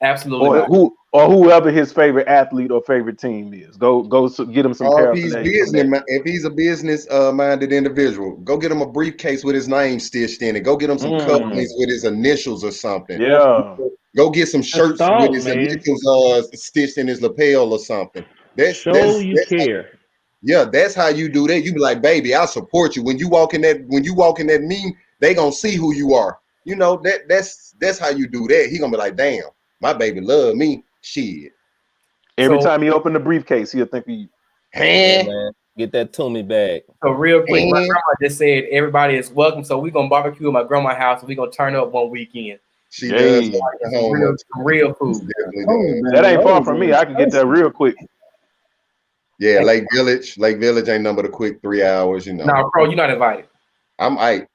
Speaker 1: Absolutely.
Speaker 6: Or whoever his favorite athlete or favorite team is. Go get him some paraphernalia.
Speaker 5: If he's a business minded individual, go get him a briefcase with his name stitched in it. Go get him some companies with his initials or something.
Speaker 6: Yeah.
Speaker 5: Go get some shirts with his initials stitched in his lapel or something. That's
Speaker 4: care.
Speaker 5: Yeah, that's how you do that. You be like, baby, I support you. When you walk in that meeting, they gonna see who you are. That's how you do that. He gonna be like, damn, my baby love me. Shit.
Speaker 6: Every time he open the briefcase, he'll think of you.
Speaker 2: Hey, man, get that Toomey bag.
Speaker 1: So real quick, my grandma just said everybody is welcome. So we're gonna barbecue at my grandma's house and we're gonna turn up one weekend.
Speaker 5: She does
Speaker 1: real food.
Speaker 6: That ain't far from me. I can get that real quick.
Speaker 5: Yeah, Lake Village ain't number the quick 3 hours,
Speaker 1: Nah, bro, you're not invited.
Speaker 5: I'm out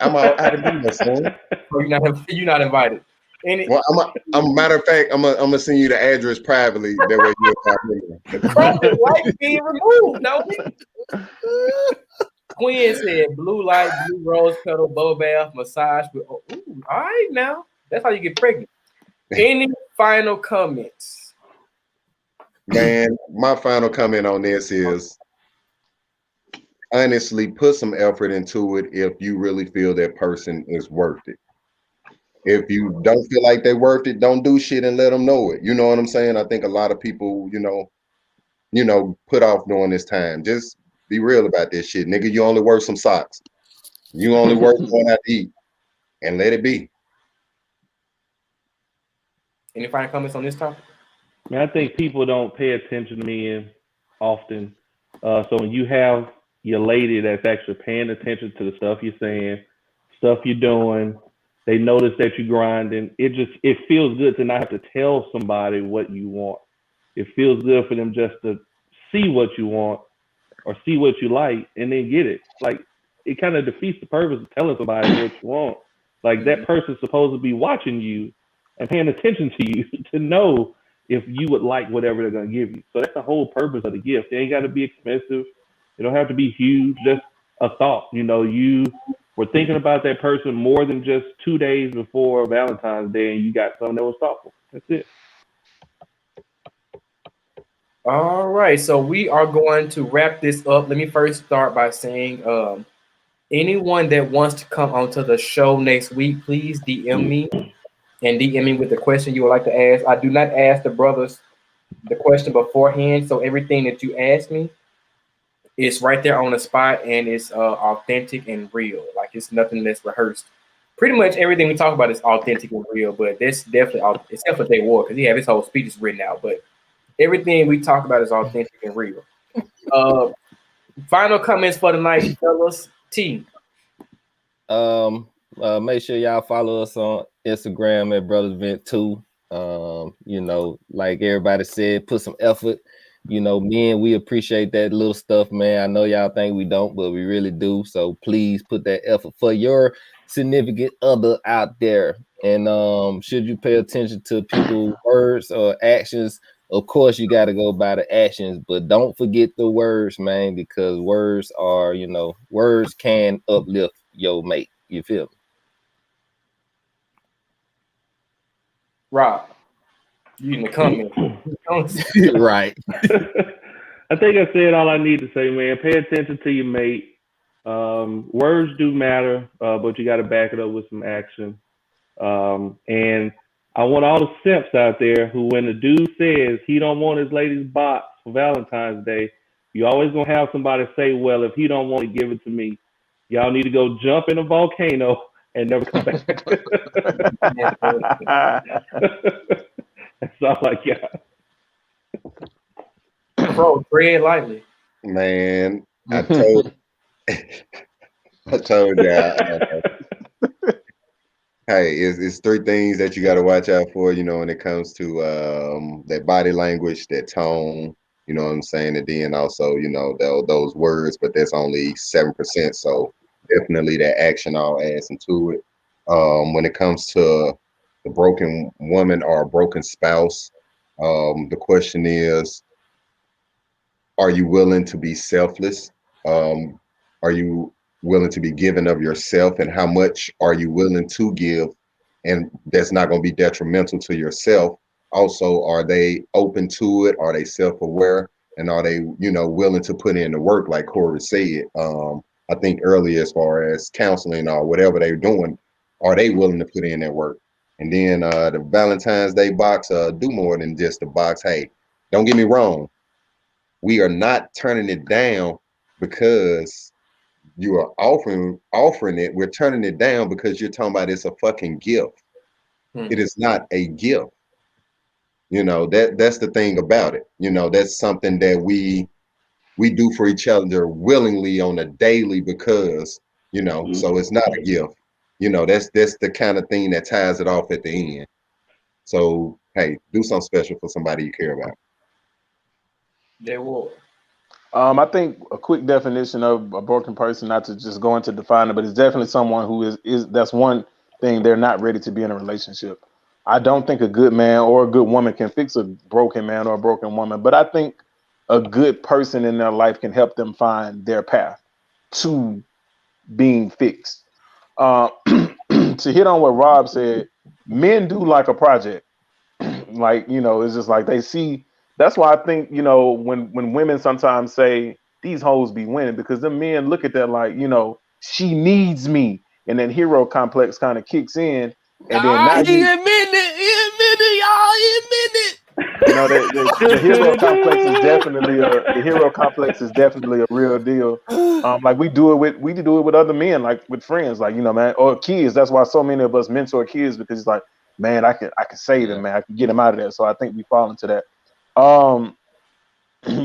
Speaker 5: of business, son.
Speaker 1: Bro, you're not invited.
Speaker 5: Well, matter of fact, I'm gonna send you the address privately. That way you'll
Speaker 1: talk to me. Light being removed, no. Quinn said blue light, blue rose petal, bubble bath, massage. All right, now that's how you get pregnant. Any final comments?
Speaker 5: Man, my final comment on this is honestly put some effort into it if you really feel that person is worth it. If you don't feel like they're worth it, don't do shit and let them know it. You know what I'm saying? I think a lot of people, put off during this time. Just be real about this shit. Nigga, you only worth some socks. You only worth going out to eat. And let it be.
Speaker 1: Any final comments on this topic?
Speaker 4: Man, I think people don't pay attention to men often. So when you have your lady that's actually paying attention to the stuff you're saying, stuff you're doing, they notice that you're grinding. It feels good to not have to tell somebody what you want. It feels good for them just to see what you want or see what you like and then get it. Like, it kind of defeats the purpose of telling somebody what you want. Like, that person's supposed to be watching you and paying attention to you to know if you would like whatever they're going to give you. So that's the whole purpose of the gift. It ain't got to be expensive. It don't have to be huge. Just a thought. You were thinking about that person more than just 2 days before Valentine's Day and you got something that was thoughtful. That's it.
Speaker 1: All right. So we are going to wrap this up. Let me first start by saying anyone that wants to come onto the show next week, please DM me. And DM me with the question you would like to ask. I do not ask the brothers the question beforehand, so everything that you ask me is right there on the spot, and it's authentic and real. Like, it's nothing that's rehearsed. Pretty much everything we talk about is authentic and real, but this definitely, except for Jay Ward, because he have his whole speeches written out. But everything we talk about is authentic and real. Final comments for the night, fellas. T.
Speaker 2: Make sure y'all follow us on Instagram at Brothers Vent 2. Like everybody said, put some effort You know, men, we appreciate that little stuff, man. I know y'all think we don't, but we really do. So please put that effort for your significant other out there. And should you pay attention to people's words or actions? Of course, you got to go by the actions, but don't forget the words, man, because words are, you know, words can uplift your mate. You feel me?
Speaker 1: Rob, you in the comments.
Speaker 2: Right.
Speaker 4: I think I said all I need to say, man. Pay attention to your mate. Words do matter, but you got to back it up with some action. And I want all the simps out there who, when the dude says he don't want his lady's box for Valentine's Day, you always gonna have somebody say, "Well, if he don't want to give it to me, y'all need to go jump in a volcano and never come back." That's all I got.
Speaker 1: Bro, tread lightly.
Speaker 5: Man, I told y'all. Hey, it's three things that you got to watch out for, you know, when it comes to that body language, that tone, you know what I'm saying, and then also, you know, those words, but that's only 7%. So definitely that action all adds into it. When it comes to the broken woman or a broken spouse, the question is, are you willing to be selfless? Are you willing to be given of yourself, and how much are you willing to give? And that's not going to be detrimental to yourself. Also, are they open to it? Are they self-aware? And are they, you know, willing to put in the work, like Corey said? I think earlier, as far as counseling or whatever they're doing, are they willing to put in their work? And then the Valentine's Day box, do more than just the box. Hey, don't get me wrong. We are not turning it down because you are offering it. We're turning it down because you're talking about it's a fucking gift. It is not a gift. You know, that's the thing about it. You know, that's something that we do for each other willingly on a daily, because, you know, so it's not a gift. You know, that's the kind of thing that ties it off at the end. So hey, do something special for somebody you care about.
Speaker 1: They will.
Speaker 6: I think a quick definition of a broken person, not to just go into define it, but it's definitely someone who is that's one thing, they're not ready to be in a relationship. I don't think a good man or a good woman can fix a broken man or a broken woman, but I think a good person in their life can help them find their path to being fixed. To hit on what Rob said, men do like a project. Like, you know, it's just like they see. That's why I think, you know, when women sometimes say these hoes be winning, because the men look at that like, you know, she needs me, and then hero complex kind of kicks in, and then now
Speaker 2: He
Speaker 6: you
Speaker 2: admitted it, y'all. He admitted it.
Speaker 6: you know the hero complex is definitely a real deal. Like we do it with other men, like with friends, like, you know, man, or kids. That's why so many of us mentor kids, because it's like, man, I can save him, man, I can get him out of there. So I think we fall into that.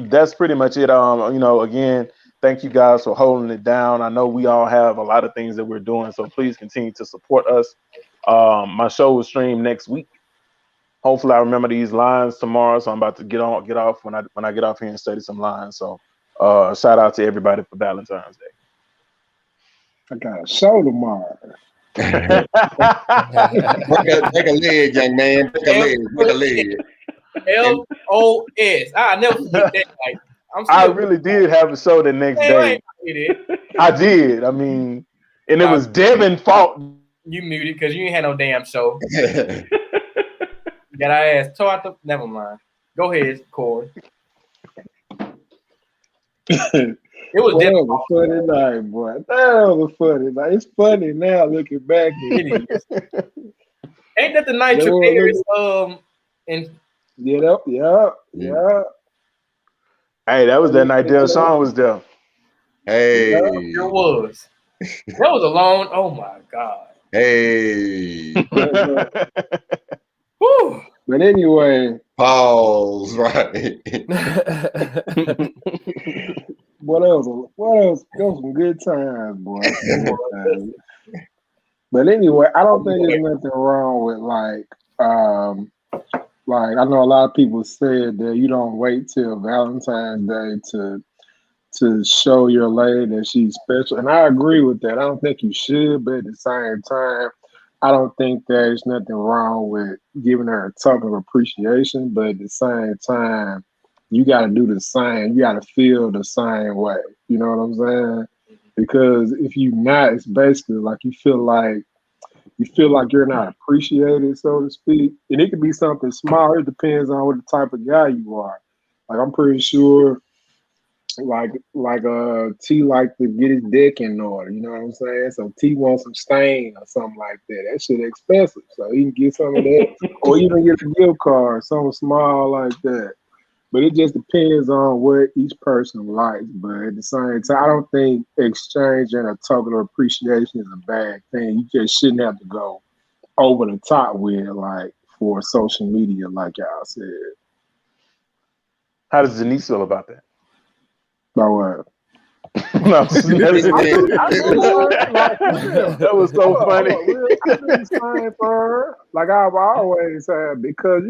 Speaker 6: That's pretty much it. You know, again, thank you guys for holding it down. I know we all have a lot of things that we're doing, so please continue to support us. My show will stream next week. Hopefully I remember these lines tomorrow, so I'm about to get off when I get off here and study some lines. So shout out to everybody for Valentine's Day.
Speaker 3: I got a show tomorrow.
Speaker 5: break a leg, young man. Break a leg.
Speaker 1: LOS. I never forget that. Like,
Speaker 6: I really did have a show the next day. I did. I mean, and it was Devin's fault.
Speaker 1: You muted because you ain't had no damn show. Got our ass tore out the. Never mind. Go ahead, Corey. It was
Speaker 3: That was a funny night, boy. That was a funny night. It's funny now looking back.
Speaker 1: Ain't that the night you and
Speaker 3: yeah.
Speaker 6: Hey, that was that night Deshaun was there.
Speaker 5: Hey,
Speaker 1: it was. That was a long. Oh my god.
Speaker 5: Hey.
Speaker 1: Whew.
Speaker 3: But anyway,
Speaker 5: pause. Right.
Speaker 3: What else? Those some good times, boy. But anyway, I don't think there's nothing wrong with Like I know a lot of people said that you don't wait till Valentine's Day to show your lady that she's special, and I agree with that. I don't think you should, but at the same time, I don't think there's nothing wrong with giving her a token of appreciation. But at the same time, you got to do the same. You got to feel the same way. You know what I'm saying? Because if you not, it's basically like you feel like you're not appreciated, so to speak. And it could be something small. It depends on what the type of guy you are. Like I'm pretty sure, T like to get his dick in order. You know what I'm saying? So T wants some stain or something like that. That shit expensive, so he can get some of that, or even get a gift card, something small like that. But it just depends on what each person likes. But at the same time, I don't think exchanging a token of appreciation is a bad thing. You just shouldn't have to go over the top with it, like for social media, like y'all said.
Speaker 6: How does Denise feel about that?
Speaker 3: About what?
Speaker 6: No, that was so funny.
Speaker 3: I do the same for her. Like I've always had, because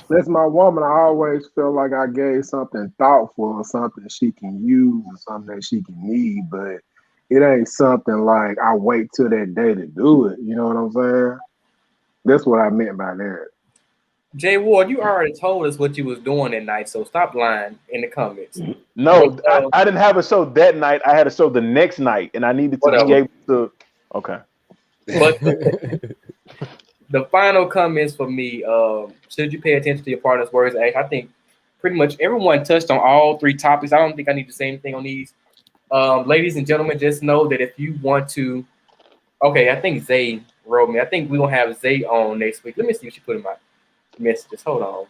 Speaker 3: that's my woman. I always feel like I gave something thoughtful or something she can use or something that she can need, but it ain't something like I wait till that day to do it. You know what I'm saying? That's what I meant by that.
Speaker 1: Jay Ward, you already told us what you was doing that night, so stop lying in the comments.
Speaker 6: No, I didn't have a show that night. I had a show the next night, and I needed to be able to. Okay.
Speaker 1: But the final comments for me, should you pay attention to your partner's words? I think pretty much everyone touched on all three topics. I don't think I need to say anything on these. Ladies and gentlemen, just know that if you want to, okay, I think Zay wrote me. I think we're going to have Zay on next week. Let me see what she put in my messages. Hold on.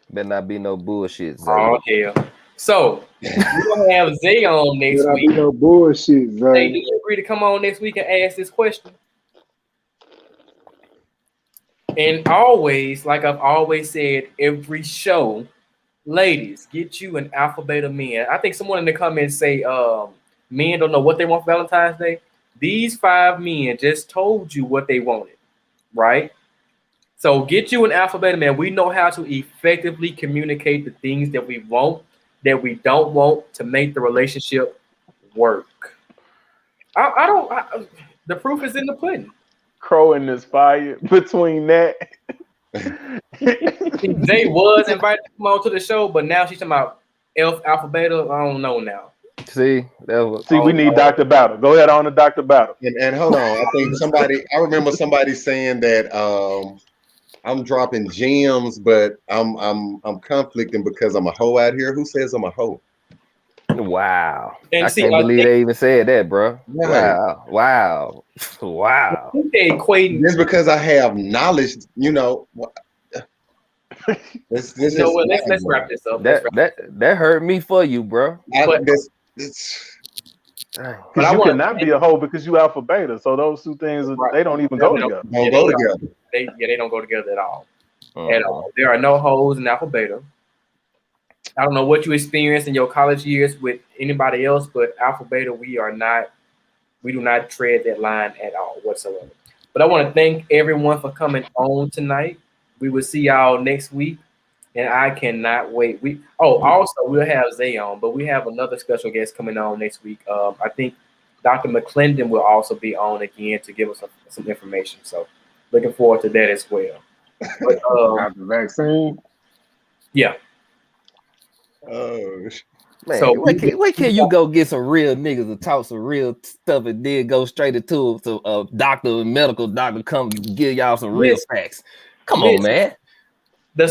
Speaker 2: Better not be no bullshit, Zay.
Speaker 1: Oh, hell. So, we're going to have Zay on next
Speaker 3: Better
Speaker 1: week.
Speaker 3: be no bullshit, Zay.
Speaker 1: Zay, do you agree to come on next week and ask this question? And always, like I've always said, every show, ladies, get you an alpha beta man. I think someone in the comments say men don't know what they want for Valentine's Day. These 5 men just told you what they wanted, right? So get you an alpha beta man. We know how to effectively communicate the things that we want, that we don't want, to make the relationship work. The proof is in the pudding.
Speaker 6: Crow in this fire between that.
Speaker 1: Zay was invited to come on to the show, but now she's talking about alpha beta. I don't know now.
Speaker 2: See,
Speaker 6: we need Dr. Battle. Go ahead on to Dr. Battle.
Speaker 5: And hold on, I think I remember somebody saying that I'm dropping gems, but I'm conflicting because I'm a hoe out here. Who says I'm a hoe?
Speaker 2: Wow.
Speaker 1: And
Speaker 2: I can't believe they even said that, bro.
Speaker 5: Right.
Speaker 2: Wow.
Speaker 1: Equating
Speaker 5: just because I have knowledge, let's
Speaker 1: wrap this up.
Speaker 2: That hurt me for you, bro.
Speaker 6: Because you cannot be a hoe because you alpha beta. So those two things, they don't even go together.
Speaker 5: Don't go together.
Speaker 1: They don't go together at all. At all. There are no hoes in alpha beta. I don't know what you experienced in your college years with anybody else, but alpha beta, we do not tread that line at all whatsoever. But I want to thank everyone for coming on tonight. We will see y'all next week, and I cannot wait. Also we'll have Zay on, but we have another special guest coming on next week. I think Dr. McClendon will also be on again to give us some information. So looking forward to that as well. But,
Speaker 3: Got the vaccine?
Speaker 1: Yeah.
Speaker 5: Oh,
Speaker 2: man,
Speaker 1: so
Speaker 2: where can you go get some real niggas to talk some real stuff and then go straight into a doctor, a medical doctor, come give y'all some real facts? Come on, man.
Speaker 1: The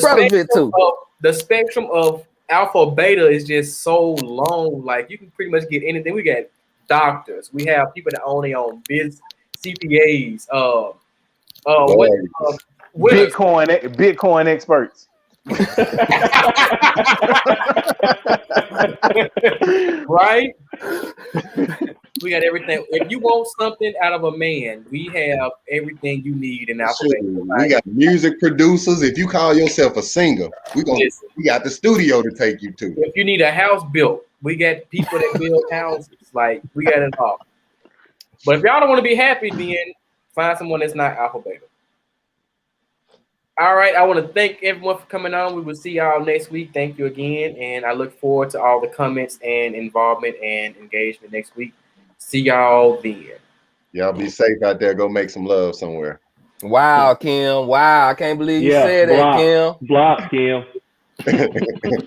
Speaker 1: spectrum of alpha beta is just so long. Like you can pretty much get anything. We got doctors. We have people that own their own business, CPAs.
Speaker 6: Bitcoin experts.
Speaker 1: Right? We got everything. If you want something out of a man, we have everything you need in alpha beta.
Speaker 5: We got music producers. If you call yourself a singer, we got the studio to take you to.
Speaker 1: If you need a house built, we got people that build houses. Like we got it all. But if y'all don't want to be happy, then Find someone that's not alpha beta. All right, I want to thank everyone for coming on. We will see y'all next week. Thank you again, and I look forward to all the comments and involvement and engagement next week. See y'all then.
Speaker 5: Y'all be safe out there. Go make some love somewhere.
Speaker 2: Wow, Kim. Wow, I can't believe you
Speaker 4: Yeah,
Speaker 2: said that, Kim.
Speaker 4: block, Kim.